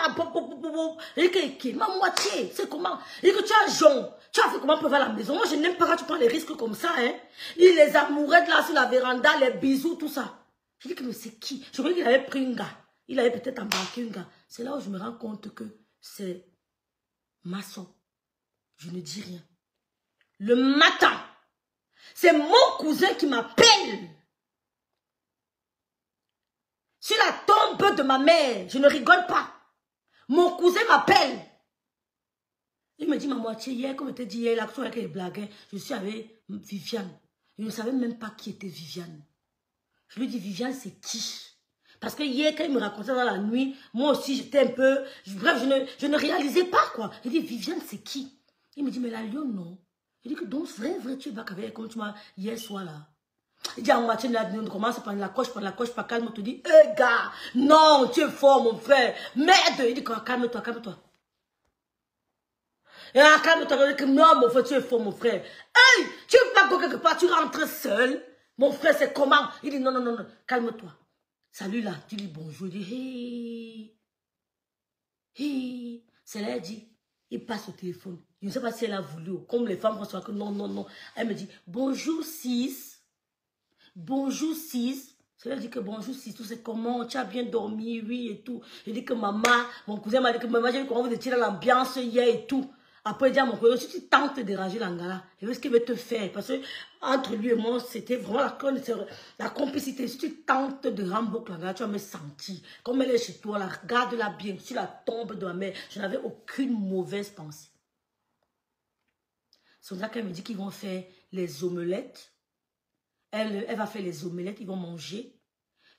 [SPEAKER 1] je dis, ma moitié, c'est comment? Je dis que tu as jaune, tu as fait comment pour faire la maison? Moi, je n'aime pas quand tu prends les risques comme ça, hein. Et les amourettes là, sur la véranda, les bisous, tout ça. Je dis que mais c'est qui? Je croyais qu'il avait pris un gars. Il avait peut-être embarqué un gars. C'est là où je me rends compte que c'est ma soeur. Je ne dis rien. Le matin, c'est mon cousin qui m'appelle. Sur la tombe de ma mère, je ne rigole pas. Mon cousin m'appelle. Il me dit, ma moitié, hier, comme je t'ai dit hier, l'action avec les blagues, je suis avec Viviane. Je ne savais même pas qui était Viviane. Je lui dis, Viviane, c'est qui? Parce que hier, quand il me racontait dans la nuit, moi aussi, j'étais un peu... Bref, je ne réalisais pas, quoi. Je dis, Viviane, c'est qui? Il me dit, mais la lionne, non. Je dis que donc, vrai, tu es bac avec elle, comme tu m'as hier soir, là. Il dit, à moitié, on commence à prendre la coche, pas calme. Tu dis, hé, gars, non, tu es fort, mon frère. Merde. Il dit, calme-toi, calme-toi. Et calme-toi, non, mon frère, tu es fort, mon frère. Hey, tu veux pas go quelque part, tu rentres seul. Mon frère, c'est comment? Il dit, non, non, non, non, calme-toi. Salut là, tu dis bonjour, il dit, hey, c'est là, elle dit, il passe au téléphone. Je ne sais pas si elle a voulu, comme les femmes pensent que non, non, non. Elle me dit, bonjour 6, bonjour 6. C'est là, dit que bonjour 6, tout c'est comment, tu as bien dormi, oui, et tout. Je dis que maman, mon cousin m'a dit que maman, j'ai vu comment vous étiez dans l'ambiance hier et tout. Après, il dit à mon cousin, si tu tentes de déranger l'angala, je veux ce qu'il veut te faire. Parce que entre lui et moi, c'était vraiment la complicité. Si tu tentes de remboucler l'angala, tu vas me sentir. Comme elle est chez toi, là, regarde-la bien. Sur la tombe de ma mère, je n'avais aucune mauvaise pensée. C'est là qu'elle me dit qu'ils vont faire les omelettes. Elle va faire les omelettes, ils vont manger.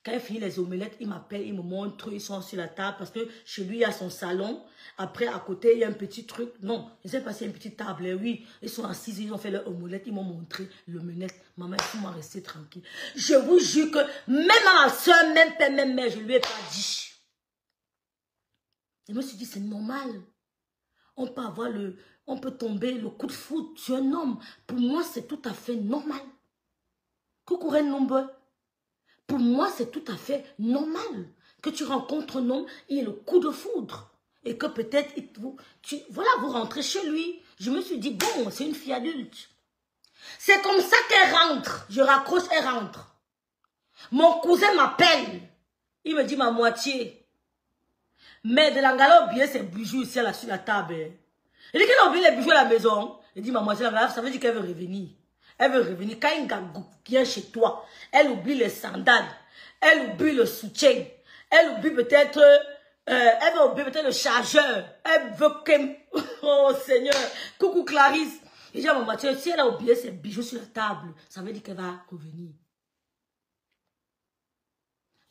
[SPEAKER 1] Quand elle finit les omelettes, il m'appelle, il me montre, ils sont sur la table parce que chez lui, il y a son salon. Après, à côté, il y a un petit truc. Non, je ne sais pas s'il y a une petite table. Oui, ils sont assis, ils ont fait leur omelette, ils m'ont montré l'omelette. Maman, il faut m'en rester tranquille. Je vous jure que même à ma soeur, même père, même mère, je ne lui ai pas dit. Je me suis dit, c'est normal. On peut tomber le coup de foudre sur un homme. Pour moi, c'est tout à fait normal. Coucou, reine nombreux. Pour moi, c'est tout à fait normal que tu rencontres un homme et le coup de foudre. Et que peut-être, voilà, vous rentrez chez lui. Je me suis dit, bon, c'est une fille adulte. C'est comme ça qu'elle rentre. Je raccroche, elle rentre. Mon cousin m'appelle. Il me dit ma moitié. Mais de l'angala oublié ses bijoux ici là, sur la table. Il dit qu'elle a oublié les bijoux à la maison. Il dit ma moitié, ça veut dire qu'elle veut revenir. Elle veut revenir. Quand une gars vient chez toi, elle oublie les sandales. Elle oublie le soutien. Elle oublie peut-être le chargeur. Elle veut qu'elle... Oh Seigneur. Coucou Clarisse. Il dit à mon Mathieu, si elle a oublié ses bijoux sur la table, ça veut dire qu'elle va revenir.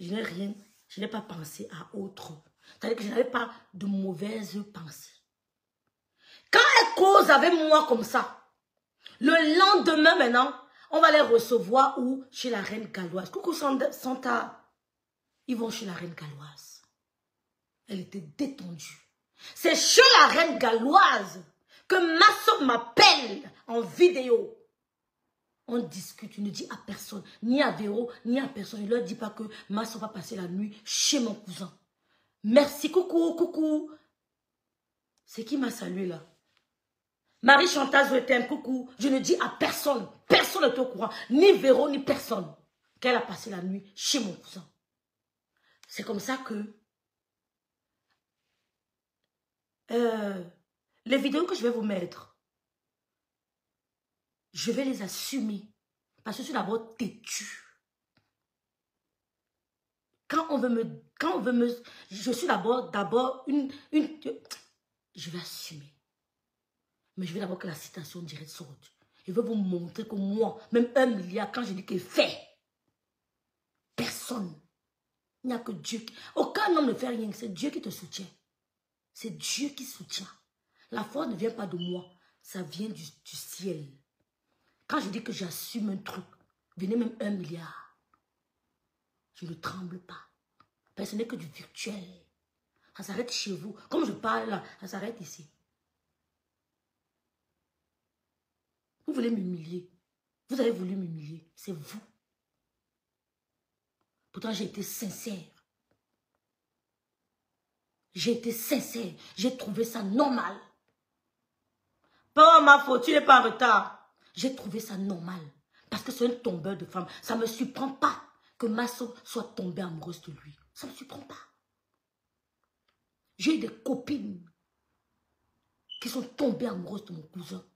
[SPEAKER 1] Je n'ai rien. Je n'ai pas pensé à autre. C'est-à-dire que je n'avais pas de mauvaises pensées. Quand elle cause avec moi comme ça, le lendemain, maintenant, on va les recevoir où? Chez la reine galloise. Coucou Santa. Ils vont chez la reine galloise. Elle était détendue. C'est chez la reine galloise que Masso m'appelle en vidéo. On discute, je ne dis à personne, ni à Véro, ni à personne. Je ne leur dis pas que Masso va passer la nuit chez mon cousin. Merci, coucou, coucou. C'est qui m'a salué là? Marie Chantal, je t'aime, coucou. Je ne dis à personne, personne n'est au courant, ni Véro, ni personne, qu'elle a passé la nuit chez mon cousin. C'est comme ça que les vidéos que je vais vous mettre, je vais les assumer. Parce que je suis d'abord têtue. Quand on veut me, je suis d'abord une, je vais assumer. Mais je veux d'abord que la citation directe sorte. Je veux vous montrer que moi, même 1 milliard, quand je dis que fait, personne. Il n'y a que Dieu. Aucun homme ne fait rien. C'est Dieu qui te soutient. C'est Dieu qui soutient. La foi ne vient pas de moi. Ça vient du ciel. Quand je dis que j'assume un truc, venez même 1 milliard. Je ne tremble pas. Parce que ce n'est que du virtuel. Ça s'arrête chez vous. Comme je parle là, ça s'arrête ici. Vous voulez m'humilier. Vous avez voulu m'humilier. C'est vous. Pourtant, j'ai été sincère. J'ai été sincère. J'ai trouvé ça normal. Pas ma faute, tu n'es pas en retard. J'ai trouvé ça normal. Parce que c'est un tombeur de femme. Ça ne me surprend pas que Masso soit tombée amoureuse de lui. Ça ne me surprend pas. J'ai eu des copines qui sont tombées amoureuses de mon cousin.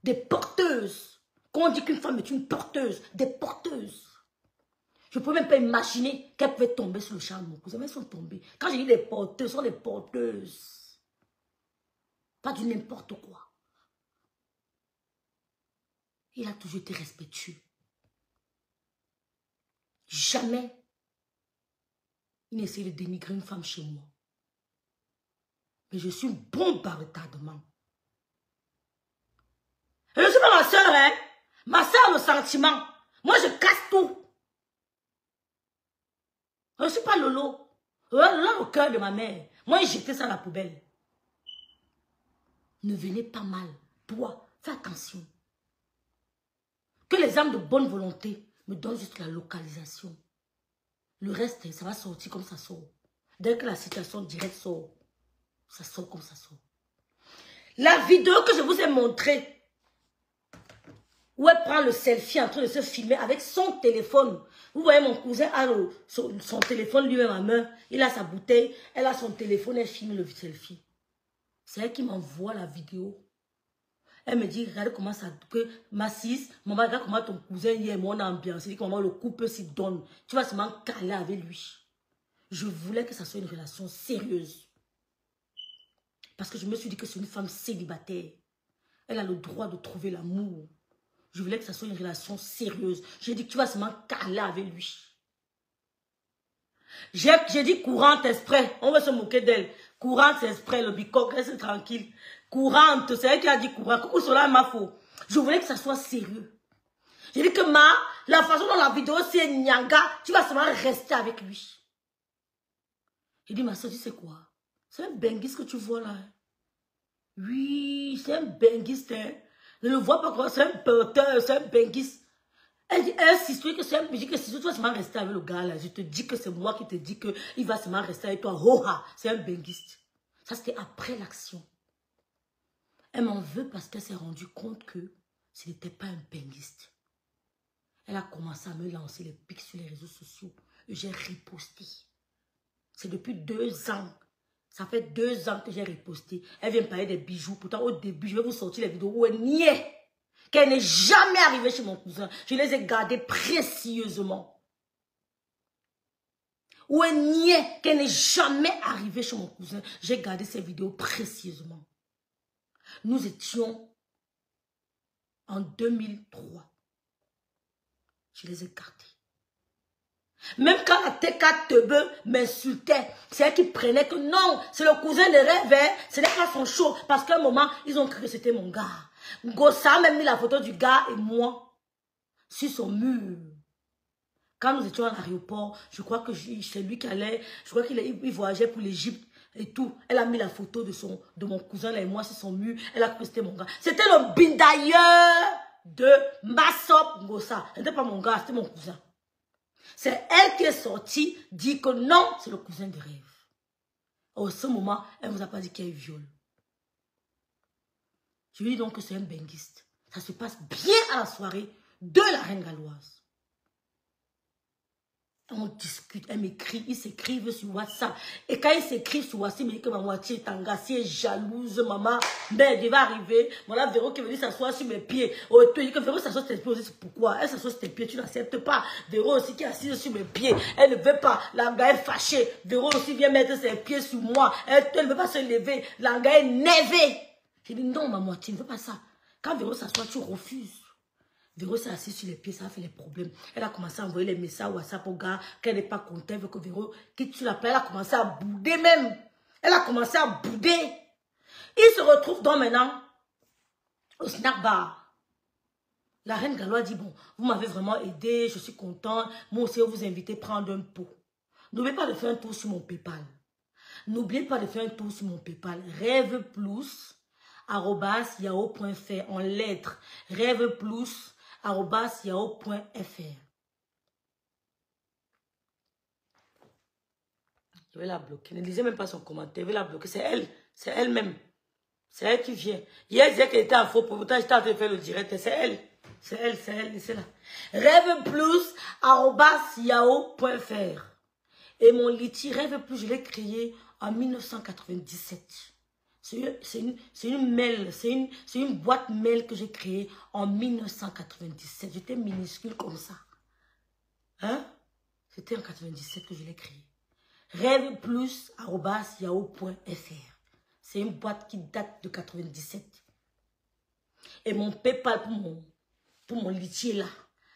[SPEAKER 1] Des porteuses. Quand on dit qu'une femme est une porteuse, des porteuses. Je ne peux même pas imaginer qu'elles pouvaient tomber sur le charme de mon cousin, mais elles sont tombées. Quand j'ai dit des porteuses, ce sont des porteuses. Pas du n'importe quoi. Il a toujours été respectueux. Jamais il n'essaie de dénigrer une femme chez moi. Mais je suis une bombe par retardement. Et je ne suis pas ma soeur, hein. Ma soeur a le sentiment. Moi, je casse tout. Je ne suis pas Lolo. Lolo a le cœur de ma mère. Moi, j'ai jeté ça à la poubelle. Ne venez pas mal. Toi, fais attention. Que les âmes de bonne volonté me donnent juste la localisation. Le reste, ça va sortir comme ça sort. Dès que la situation directe sort, ça sort comme ça sort. La vidéo que je vous ai montrée, où elle prend le selfie en train de se filmer avec son téléphone. Vous voyez, mon cousin a son téléphone lui-même en main. Il a sa bouteille, elle a son téléphone, elle filme le selfie. C'est elle qui m'envoie la vidéo. Elle me dit, regarde comment ça, que ma sis, maman, regarde comment ton cousin hier, mon ambiance. Il dit que maman, le couple s'y donne. Tu vas seulement caler avec lui. Je voulais que ça soit une relation sérieuse. Parce que je me suis dit que c'est une femme célibataire. Elle a le droit de trouver l'amour. Je voulais que ça soit une relation sérieuse. J'ai dit que tu vas seulement caler avec lui. J'ai dit courante exprès. On va se moquer d'elle. Courante exprès, le bicoque, reste tranquille. Courante, c'est elle qui a dit courante. Coucou, cela m'a faux. Je voulais que ça soit sérieux. J'ai dit que la façon dont la vidéo c'est Nyanga, tu vas seulement rester avec lui. J'ai dit, ma soeur, tu sais quoi? C'est un benguiste que tu vois là. Oui, c'est un benguiste. Hein. Ne le vois pas quoi, c'est un porteur, c'est un benguiste. Elle dit, si tu que c'est un benguiste, que si tu vas seulement rester avec le gars là, je te dis que c'est moi qui te dis qu'il va seulement rester avec toi. Hoha, c'est un benguiste. Ça, c'était après l'action. Elle m'en veut parce qu'elle s'est rendue compte que ce n'était pas un benguiste. Elle a commencé à me lancer les pics sur les réseaux sociaux. Et j'ai riposté. C'est depuis 2 ans. Ça fait 2 ans que j'ai riposté. Elle vient me parler des bijoux. Pourtant, au début, je vais vous sortir les vidéos où elle niait qu'elle n'est jamais arrivée chez mon cousin. Je les ai gardées précieusement. Où elle niait qu'elle n'est jamais arrivée chez mon cousin. J'ai gardé ces vidéos précieusement. Nous étions en 2003. Je les ai gardées. Même quand la TK Tebe m'insultait, c'est elle qui prenait que non, c'est le cousin de rêve, hein, ce n'est pas son show. Parce qu'à un moment, ils ont cru que c'était mon gars. Gossa a même mis la photo du gars et moi sur son mur. Quand nous étions à l'aéroport, je crois que c'est lui qui allait, je crois qu'il voyageait pour l'Égypte et tout. Elle a mis la photo de mon cousin là et moi sur son mur. Elle a cru que c'était mon gars. C'était le bindailleur de Massop Gossa. Ce n'était pas mon gars, c'était mon cousin. C'est elle qui est sortie, dit que non, c'est le cousin de rêve. Au ce moment, elle ne vous a pas dit qu'elle viole. Je lui dis donc que c'est un benguiste. Ça se passe bien à la soirée de la reine galloise. On discute, elle m'écrit, ils s'écrivent sur WhatsApp. Et quand ils s'écrivent sur WhatsApp, ils me disent que ma moitié est engagée, est jalouse, maman. Mais il va arriver. Voilà, Véro qui est venu s'asseoir sur mes pieds. Oh, tu dis que Véro s'assoit sur tes pieds. Pourquoi? Elle s'assoit sur tes pieds, tu n'acceptes pas. Véro aussi qui est assise sur mes pieds. Elle ne veut pas. L'anga est fâchée. Véro aussi vient mettre ses pieds sur moi. Elle ne veut pas se lever. L'anga est nervée. J'ai dit non, ma moitié, ne veux pas ça. Quand Véro s'assoit, tu refuses. Véro s'est assise sur les pieds, ça a fait les problèmes. Elle a commencé à envoyer les messages WhatsApp au gars, qu'elle n'est pas contente, elle veut que Véro quitte sur la plage. Elle a commencé à bouder même. Elle a commencé à bouder. Il se retrouve donc maintenant au snack bar. La reine galloise dit, bon, vous m'avez vraiment aidé, je suis contente. Moi aussi, je vous invite à prendre un pot. N'oubliez pas de faire un tour sur mon PayPal. N'oubliez pas de faire un tour sur mon PayPal. rêveplus@yahoo.fr en lettres. rêveplus@yahoo.fr. Je vais la bloquer. Ne lisez même pas son commentaire. Je vais la bloquer. C'est elle. C'est elle-même. C'est elle qui vient. Hier, elle disait qu'elle était à faux. Pourtant, j'étais en train de faire le direct. C'est elle. C'est elle. C'est elle. C'est là. rêveplus@yahoo.fr. Et mon liti Rêve Plus, je l'ai créé en 1997. C'est une mail, c'est une boîte mail que j'ai créée en 1997. J'étais minuscule comme ça. Hein? C'était en 97 que je l'ai créée. rêveplus@yahoo.fr. C'est une boîte qui date de 97. Et mon PayPal pour mon litier là.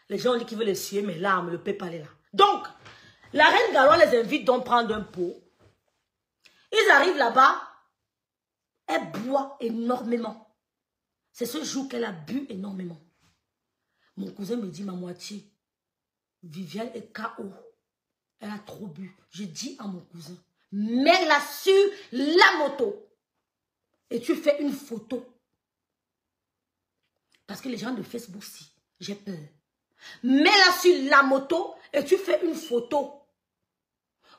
[SPEAKER 1] Les gens qui veulent essuyer mes larmes, le PayPal est là. Donc, la reine Galois les invite donc prendre un pot. Ils arrivent là-bas. Elle boit énormément. C'est ce jour qu'elle a bu énormément. Mon cousin me dit, ma moitié, Viviane est KO. Elle a trop bu. Je dis à mon cousin, mets-la sur la moto. Et tu fais une photo. Parce que les gens de Facebook, si, j'ai peur. Mets-la sur la moto et tu fais une photo.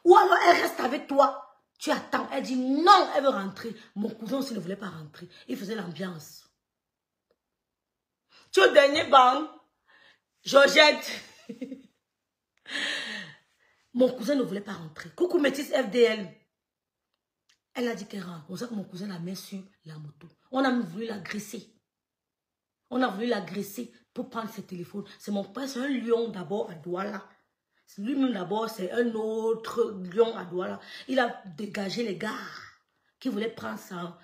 [SPEAKER 1] Ou alors elle reste avec toi. Tu attends. Elle dit non, elle veut rentrer. Mon cousin aussi ne voulait pas rentrer. Il faisait l'ambiance. Tu es au dernier banc. Georgette. Mon cousin ne voulait pas rentrer. Coucou métis FDL. Elle a dit qu'elle rentre. On sait que mon cousin la met sur la moto. On a voulu l'agresser. On a voulu l'agresser pour prendre ses téléphones. C'est mon père, c'est un lion d'abord à Douala. Lui-même d'abord, c'est un autre lion à Douala. Il a dégagé les gars qui voulaient prendre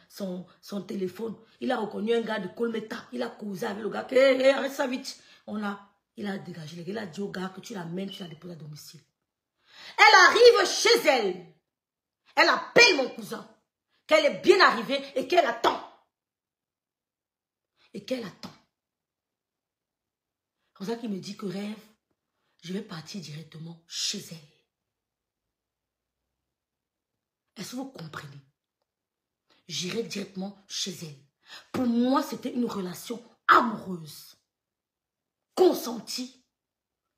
[SPEAKER 1] son téléphone. Il a reconnu un gars de Kolmeta. Il a causé avec le gars. Arrête ça vite. Il a dégagé les gars. Il a dit au gars que tu l'amènes, tu la déposes à domicile. Elle arrive chez elle. Elle appelle mon cousin. Qu'elle est bien arrivée et qu'elle attend. Et qu'elle attend. C'est pour ça qu'il me dit que rêve. Je vais partir directement chez elle. Est-ce que vous comprenez? J'irai directement chez elle. Pour moi, c'était une relation amoureuse. Consentie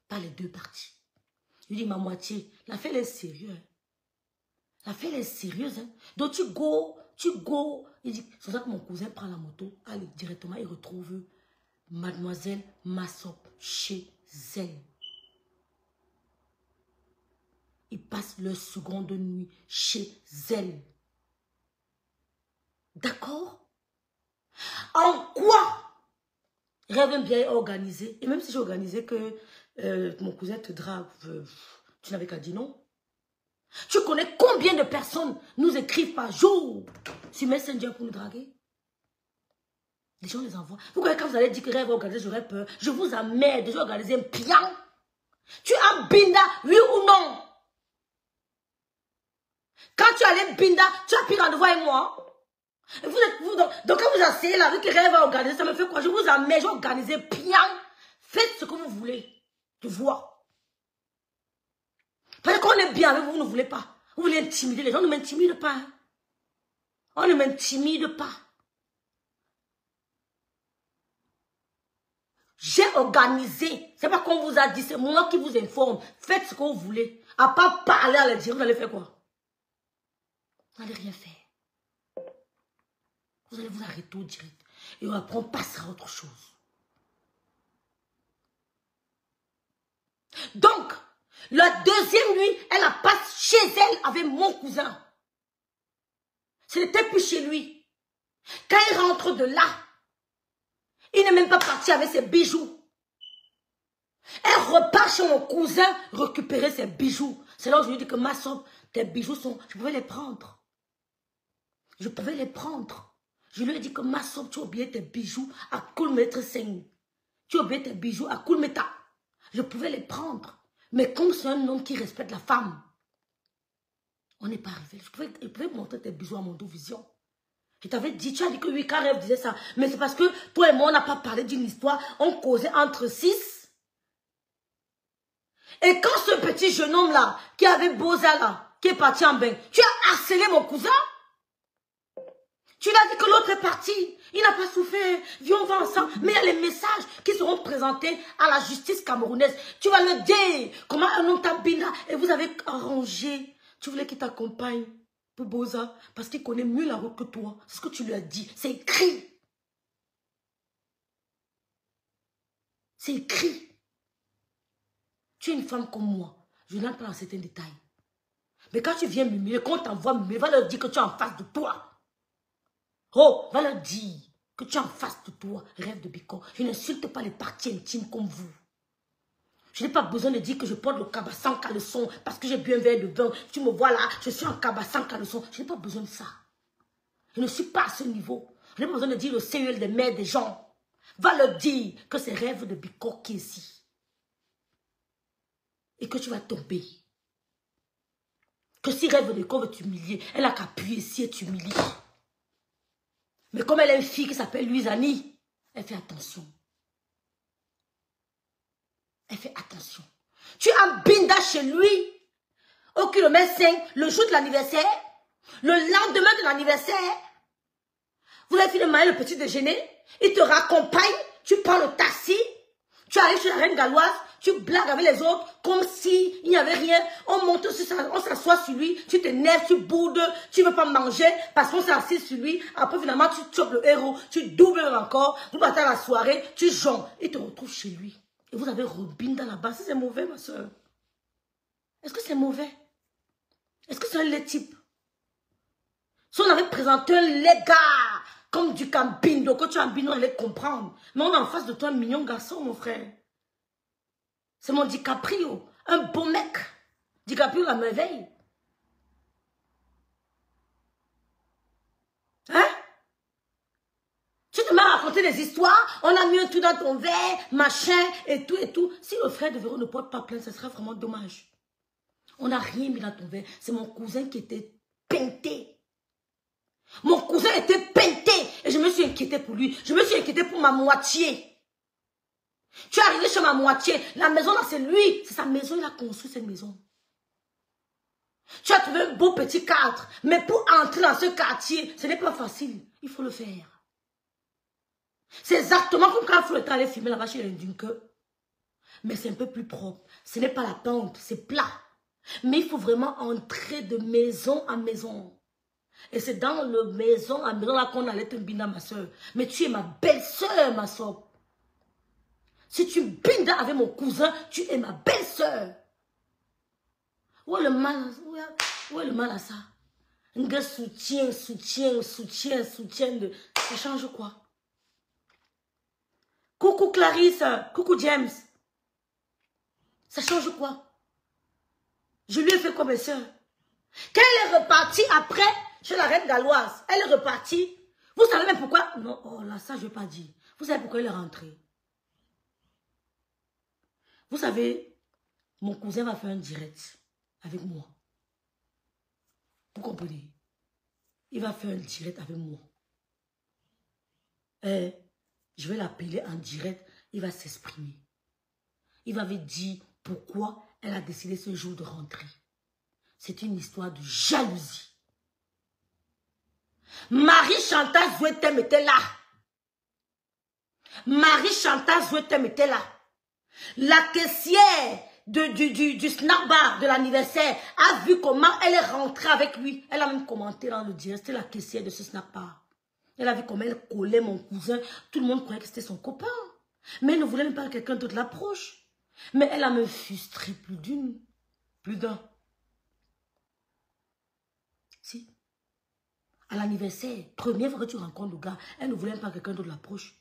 [SPEAKER 1] par les deux parties. Je lui dis, ma moitié, la fille elle est sérieuse. La fille elle est sérieuse. Hein? Donc tu go. Il dit, c'est pour ça que mon cousin prend la moto. Allez, directement, il retrouve mademoiselle Massop chez elle. Ils passent leur seconde nuit chez elle. D'accord? En quoi rêve bien organisé? Et même si j'ai organisé que mon cousin te drague, tu n'avais qu'à dire non. Tu connais combien de personnes nous écrivent par jour sur Messenger pour nous draguer? Les gens les envoient. Vous voyez, quand vous allez dire que rêve organisé, j'aurais peur. Je vous amène déjà organiser un pian. Tu as Binda, oui ou non? Quand tu allais Binda, tu as pris rendez-vous avec moi. Donc quand vous asseyez là avec les rêves organisés, ça me fait quoi? Je vous amène, j'ai organisé bien. Faites ce que vous voulez. Tu vois. Parce qu'on est bien avec vous, vous ne voulez pas. Vous voulez intimider les gens, ne m'intimide pas. Hein. On ne m'intimide pas. J'ai organisé. C'est pas qu'on vous a dit, c'est moi qui vous informe. Faites ce que vous voulez. À part parler à la dire, vous allez faire quoi? Vous n'allez rien faire. Vous allez vous arrêter au direct. Et après, on passera à autre chose. Donc, la deuxième nuit, elle la passe chez elle avec mon cousin. Ce n'était plus chez lui. Quand il rentre de là, il n'est même pas parti avec ses bijoux. Elle repart chez mon cousin récupérer ses bijoux. C'est là où je lui dis que ma soeur, tes bijoux sont... Je pouvais les prendre. Je pouvais les prendre. Je lui ai dit que ma soeur, tu as oublié tes bijoux à Koulmetre Seng. Tu as oublié tes bijoux à Koulmeta. Je pouvais les prendre. Mais comme c'est un homme qui respecte la femme, on n'est pas arrivé. Je pouvais montrer tes bijoux à mon dos vision. Je t'avais dit, tu as dit que oui, quand Rêve disait ça. Mais c'est parce que toi et moi, on n'a pas parlé d'une histoire. On causait entre 6. Et quand ce petit jeune homme-là, qui avait Boza là, qui est parti en bain, tu as harcelé mon cousin. Tu lui as dit que l'autre est parti. Il n'a pas souffert. Viens, on va ensemble. Mais il y a les messages qui seront présentés à la justice camerounaise. Tu vas le dire. Comment un homme t'a bina et vous avez arrangé. Tu voulais qu'il t'accompagne pour Boza parce qu'il connaît mieux la route que toi. C'est ce que tu lui as dit. C'est écrit. C'est écrit. Tu es une femme comme moi. Je n'entre pas dans certains détails. Mais quand tu viens m'humilier, quand on t'envoie m'humilier, va leur dire que tu es en face de toi. Oh, va leur dire que tu es en face de toi, rêve de Biko. Je n'insulte pas les parties intimes comme vous. Je n'ai pas besoin de dire que je porte le cabassin en caleçon parce que j'ai bu un verre de vin. Tu me vois là, je suis en cabassin en caleçon. Je n'ai pas besoin de ça. Je ne suis pas à ce niveau. Je n'ai pas besoin de dire le CEL des mères des gens. Va leur dire que c'est rêve de Biko qui est ici. Et que tu vas tomber. Que si rêve de Biko veut t'humilier, elle n'a qu'à appuyer ici et t'humilier. Mais comme elle a une fille qui s'appelle Louise-Annie, elle fait attention. Elle fait attention. Tu es en binda chez lui, au kilomètre 5, le jour de l'anniversaire, le lendemain de l'anniversaire. Vous avez fini de manger le petit déjeuner, il te raccompagne, tu prends le taxi, tu arrives chez la reine galloise, tu blagues avec les autres comme s'il n'y avait rien. On monte sur ça, on s'assoit sur lui, tu t'énerves, tu boudes, tu ne veux pas manger parce qu'on s'est assis sur lui. Après, finalement, tu chopes le héros, tu doubles encore, vous partez à la soirée, tu jonges. Il te retrouve chez lui. Et vous avez Robin dans la base. C'est mauvais, ma soeur. Est-ce que c'est mauvais? Est-ce que c'est un lait type? Si on avait présenté un lait gars, comme du Campindo, quand tu es en bino, on allait comprendre. Mais on est en face de toi un mignon garçon, mon frère. C'est mon DiCaprio. Un beau mec. DiCaprio, la merveille. Hein? Tu te mets à raconter des histoires, on a mis un tout dans ton verre, machin, et tout, et tout. Si le frère de Véro ne porte pas plainte, ce serait vraiment dommage. On n'a rien mis dans ton verre. C'est mon cousin qui était peinté. Mon cousin était peinté. Et je me suis inquiétée pour lui. Je me suis inquiétée pour ma moitié. Tu es arrivé chez ma moitié. La maison là, c'est lui. C'est sa maison, il a construit cette maison. Tu as trouvé un beau petit cadre. Mais pour entrer dans ce quartier, ce n'est pas facile. Il faut le faire. C'est exactement comme quand il faut aller filmer là-bas chez Dunker. Mais c'est un peu plus propre. Ce n'est pas la pente, c'est plat. Mais il faut vraiment entrer de maison à maison. Et c'est dans le maison à maison là qu'on allait te binda, ma soeur. Mais tu es ma belle-soeur, ma soeur. Si tu bindas avec mon cousin, tu es ma belle-soeur. Où est le mal? Où est le mal à ça? Un gars soutien de... Ça change quoi? Coucou Clarisse, coucou James. Ça change quoi? Je lui ai fait quoi, mes soeurs? Quand elle est repartie après, chez la reine galloise, elle est repartie. Vous savez même pourquoi? Non, oh là, ça je ne vais pas dire. Vous savez pourquoi elle est rentrée? Vous savez, mon cousin va faire un direct avec moi. Vous comprenez? Il va faire un direct avec moi. Je vais l'appeler en direct. Il va s'exprimer. Il va me dire pourquoi elle a décidé ce jour de rentrer. C'est une histoire de jalousie. Marie-Chantal Zouetem était là. Marie-Chantal Zouetem était là. La caissière du snack bar de l'anniversaire a vu comment elle est rentrée avec lui. Elle a même commenté dans le direct. C'était la caissière de ce snack bar. Elle a vu comment elle collait mon cousin. Tout le monde croyait que c'était son copain. Mais elle ne voulait même pas que quelqu'un d'autre l'approche. Mais elle a me frustré plus d'un. Si. À l'anniversaire, première fois que tu rencontres le gars, elle ne voulait même pas que quelqu'un d'autre l'approche.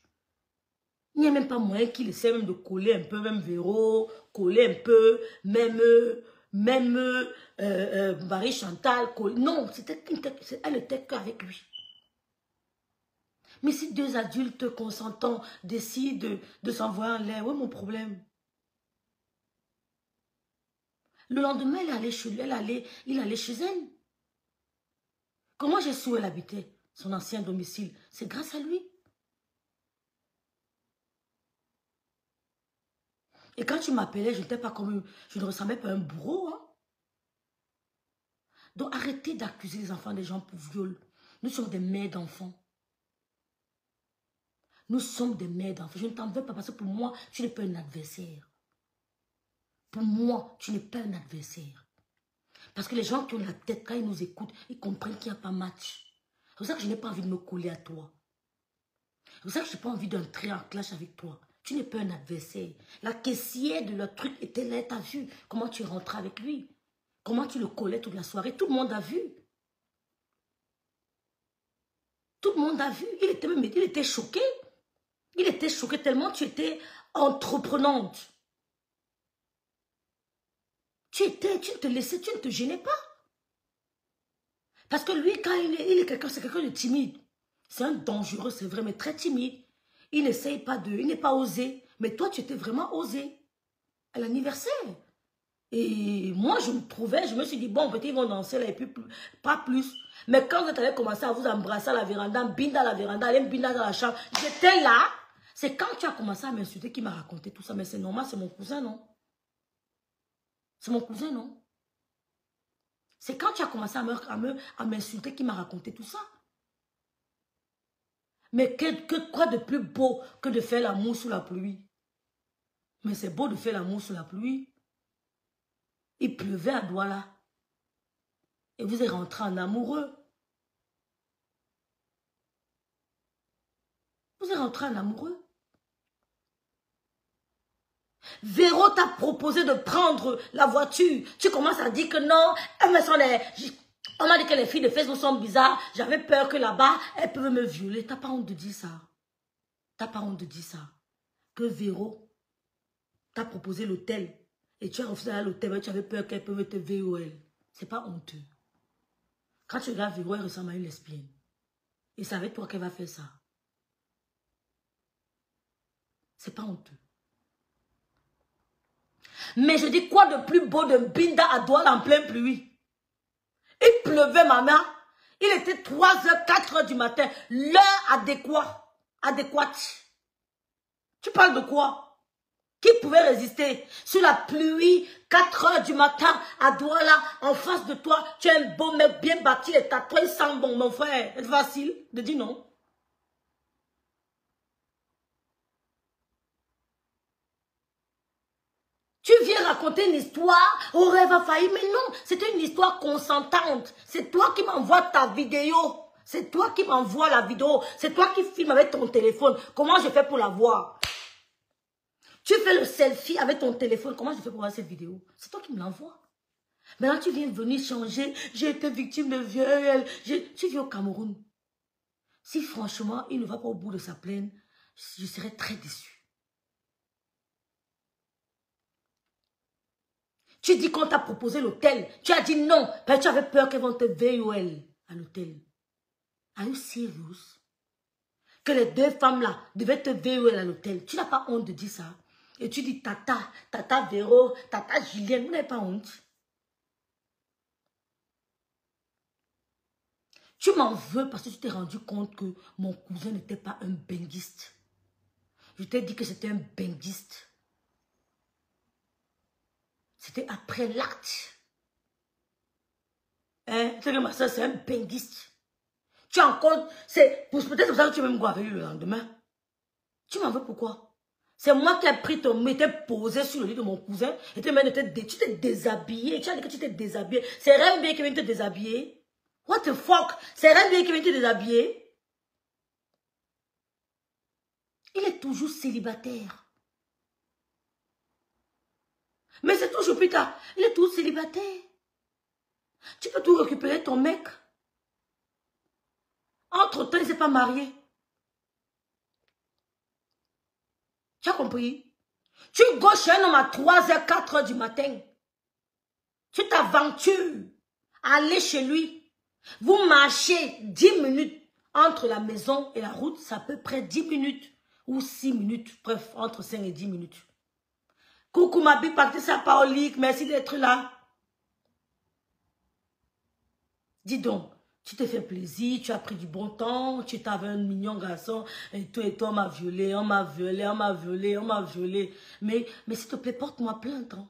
[SPEAKER 1] Il n'y a même pas moyen qu'il essaie même de coller un peu, même Véro, coller un peu, même Marie-Chantal, non, elle était qu'avec lui. Mais si deux adultes consentants décident de s'envoyer en l'air, où est mon problème? Le lendemain, il allait chez lui, il allait chez elle. Comment j'ai su où elle habitait, son ancien domicile? C'est grâce à lui. Et quand tu m'appelais, je n'étais pas comme... Je ne ressemblais pas à un bourreau. Hein? Donc arrêtez d'accuser les enfants des gens pour viol. Nous sommes des mères d'enfants. Nous sommes des mères d'enfants. Je ne t'en veux pas parce que pour moi, tu n'es pas un adversaire. Pour moi, tu n'es pas un adversaire. Parce que les gens qui ont la tête, quand ils nous écoutent, ils comprennent qu'il n'y a pas match. C'est pour ça que je n'ai pas envie de me coller à toi. C'est pour ça que je n'ai pas envie d'entrer en clash avec toi. Tu n'es pas un adversaire. La caissière de leur truc était là, tu as vu comment tu rentrais avec lui. Comment tu le collais toute la soirée. Tout le monde a vu. Tout le monde a vu. Il était choqué. Il était choqué tellement tu étais entreprenante. Tu ne te laissais, tu ne te gênais pas. Parce que lui, quand il est quelqu'un, c'est quelqu'un de timide. C'est un dangereux, c'est vrai, mais très timide. Il n'essaye pas il n'est pas osé. Mais toi, tu étais vraiment osé. À l'anniversaire. Et moi, je me suis dit, bon, peut-être ils vont danser là, et puis pas plus. Mais quand vous avez commencé à vous embrasser à la véranda, binda à la véranda, aller binda dans la chambre, j'étais là. C'est quand tu as commencé à m'insulter qu'il m'a raconté tout ça. Mais c'est normal, c'est mon cousin, non? C'est mon cousin, non? C'est quand tu as commencé à m'insulter qu'il m'a raconté tout ça. Mais quoi de plus beau que de faire l'amour sous la pluie? Mais c'est beau de faire l'amour sous la pluie. Il pleuvait à Douala. Et vous êtes rentré en amoureux. Vous êtes rentré en amoureux. Véro t'a proposé de prendre la voiture. Tu commences à dire que non. On m'a dit que les filles de Facebook sont bizarres. J'avais peur que là-bas, elles peuvent me violer. T'as pas honte de dire ça. T'as pas honte de dire ça. Que Véro t'a proposé l'hôtel. Et tu as refusé à l'hôtel, mais tu avais peur qu'elles peuvent te VOL. C'est pas honteux. Quand tu regardes Véro, elle ressemble à une lesbienne. Et c'est avec toi qu'elle va faire ça. C'est pas honteux. Mais je dis quoi de plus beau de binda à Douala en pleine pluie? Il pleuvait, maman. Il était 3h, 4h du matin. L'heure adéquate. Tu parles de quoi? Qui pouvait résister? Sur la pluie, 4h du matin, à Douala, en face de toi, tu as un beau mec bien bâti, les tatouages sans bon, mon frère. C'est facile de dire non. Tu viens raconter une histoire, au rêve a failli, mais non, c'était une histoire consentante. C'est toi qui m'envoies ta vidéo. C'est toi qui m'envoies la vidéo. C'est toi qui filmes avec ton téléphone. Comment je fais pour la voir? Tu fais le selfie avec ton téléphone. Comment je fais pour voir cette vidéo? C'est toi qui me l'envoies. Maintenant, tu viens de venir changer. J'ai été victime de viol. Tu vis au Cameroun. Si franchement, il ne va pas au bout de sa plaine, je serais très déçu. Tu dis qu'on t'a proposé l'hôtel. Tu as dit non. Ben, tu avais peur qu'elles vont te VOL à l'hôtel. Are you serious? Que les deux femmes-là devaient te VOL à l'hôtel. Tu n'as pas honte de dire ça. Et tu dis Tata Véro, Tata Julienne. Vous n'avez pas honte. Tu m'en veux parce que tu t'es rendu compte que mon cousin n'était pas un benguiste. Je t'ai dit que c'était un benguiste. C'était après l'acte. Hein? C'est que ma soeur, c'est un benguiste. Tu as encore... Peut-être pour ça que tu veux me voir avec lui le lendemain. Tu m'en veux pourquoi? C'est moi qui ai pris ton... m'étais posé sur le lit de mon cousin. Et tu t'es déshabillé. Tu as dit que tu t'es déshabillé. C'est rien bien qui vient te déshabiller. What the fuck? C'est rien bien qui vient te déshabiller. Il est toujours célibataire. Mais c'est toujours plus tard. Il est toujours célibataire. Tu peux tout récupérer ton mec. Entre-temps, il ne s'est pas marié. Tu as compris? Tu gauches un homme à 3h, 4h du matin. Tu t'aventures à aller chez lui. Vous marchez 10 minutes entre la maison et la route. C'est à peu près 10 minutes ou 6 minutes. Bref, entre 5 et 10 minutes. Coucou ma bille, Patricia Paolique, merci d'être là. Dis donc, tu t'es fait plaisir, tu as pris du bon temps, tu t'avais un mignon garçon, et toi, on m'a violé, on m'a violé, on m'a violé, on m'a violé. Mais s'il te plaît, porte-moi plainte. Hein.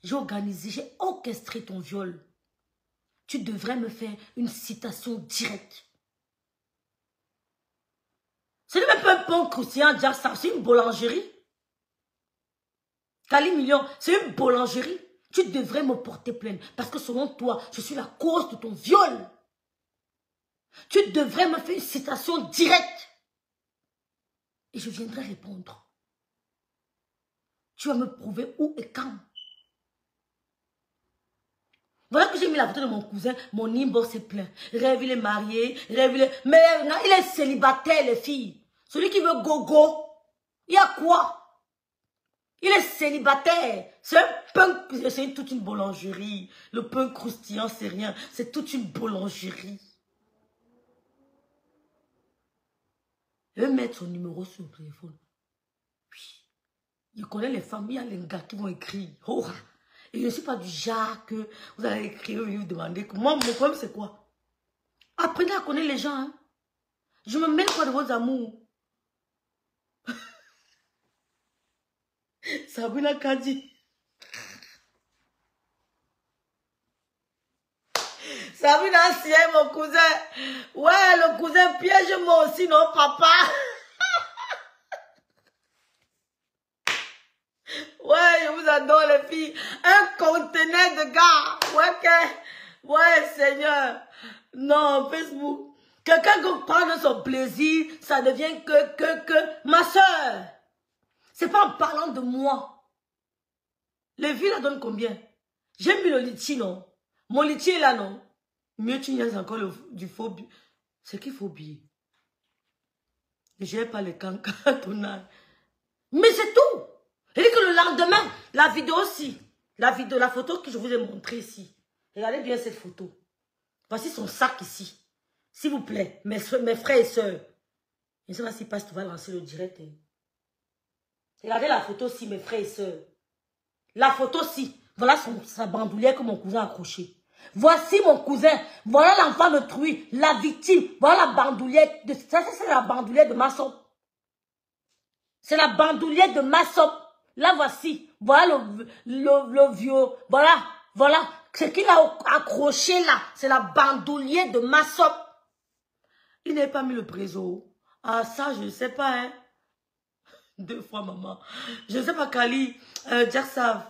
[SPEAKER 1] J'ai organisé, j'ai orchestré ton viol. Tu devrais me faire une citation directe. Ce n'est même pas un pain croustillant, dire ça, c'est une boulangerie. Kali Million, c'est une boulangerie. Tu devrais me porter plainte parce que selon toi, je suis la cause de ton viol. Tu devrais me faire une citation directe. Et je viendrai répondre. Tu vas me prouver où et quand. Voilà que j'ai mis la photo de mon cousin, mon inbox est plein. Rêve, il est marié, rêve, il est... Mais non, il est célibataire, les filles. Celui qui veut gogo, il y a quoi? Il est célibataire. C'est un pain, c'est toute une boulangerie. Le pain croustillant, c'est rien. C'est toute une boulangerie. Il veut mettre son numéro sur le téléphone. Oui. Il connaît les femmes, il y a les gars qui vont écrire. Oh. Et je ne suis pas du genre que vous allez écrire et vous demander. Moi, mon problème, c'est quoi? Apprenez à connaître les gens. Hein. Je me mêle quoi de vos amours? Sabrina Kadi. Sabrina, c'est mon cousin. Ouais, le cousin piège moi aussi, non, papa? Ouais, je vous adore, les filles. Un conteneur de gars. Ouais, que... Ouais, Seigneur. Non, Facebook. Quelqu'un qui prend de son plaisir, ça devient que ma soeur. C'est pas en parlant de moi. Les filles la donnent combien? J'ai mis le litchi, non? Mon litchi est là, non? Mieux tu niaises encore du faux billet. C'est qu'il faut billet. Je n'ai pas les cancantonnages. Mais c'est tout. Et que le lendemain, la vidéo aussi. La photo que je vous ai montrée ici. Regardez bien cette photo. Voici son sac ici. S'il vous plaît, mes frères et sœurs. Je ne sais pas si Pasteur va lancer le direct. Regardez la photo aussi, mes frères et sœurs. La photo aussi. Voilà sa bandoulière que mon cousin a accrochée. Voici mon cousin. Voilà l'enfant de Truy, la victime. Voilà la bandoulière. Ça, c'est la bandoulière de Massop. C'est la bandoulière de Massop. Là, voici. Voilà le vieux. Voilà. Ce qu'il a accroché là, c'est la bandoulière de Massop. Il n'avait pas mis le préso. Ah, ça, je ne sais pas, hein. 2 fois, maman. Je ne sais pas, Kali. Djersav.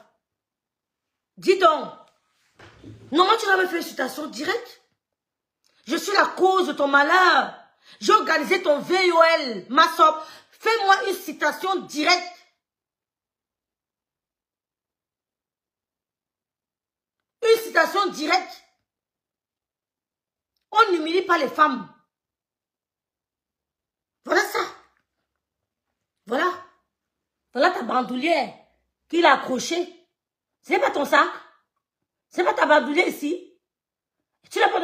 [SPEAKER 1] Dis donc. Normalement, tu m'avais fait une citation directe. Je suis la cause de ton malheur. J'ai organisé ton VOL, Massop. Fais-moi une citation directe. Une citation directe. On n'humilie pas les femmes. Voilà ça. Voilà. Voilà ta bandoulière qu'il a accrochée. Ce n'est pas ton sac. Ce n'est pas ta bandoulière ici. Tu l'as pas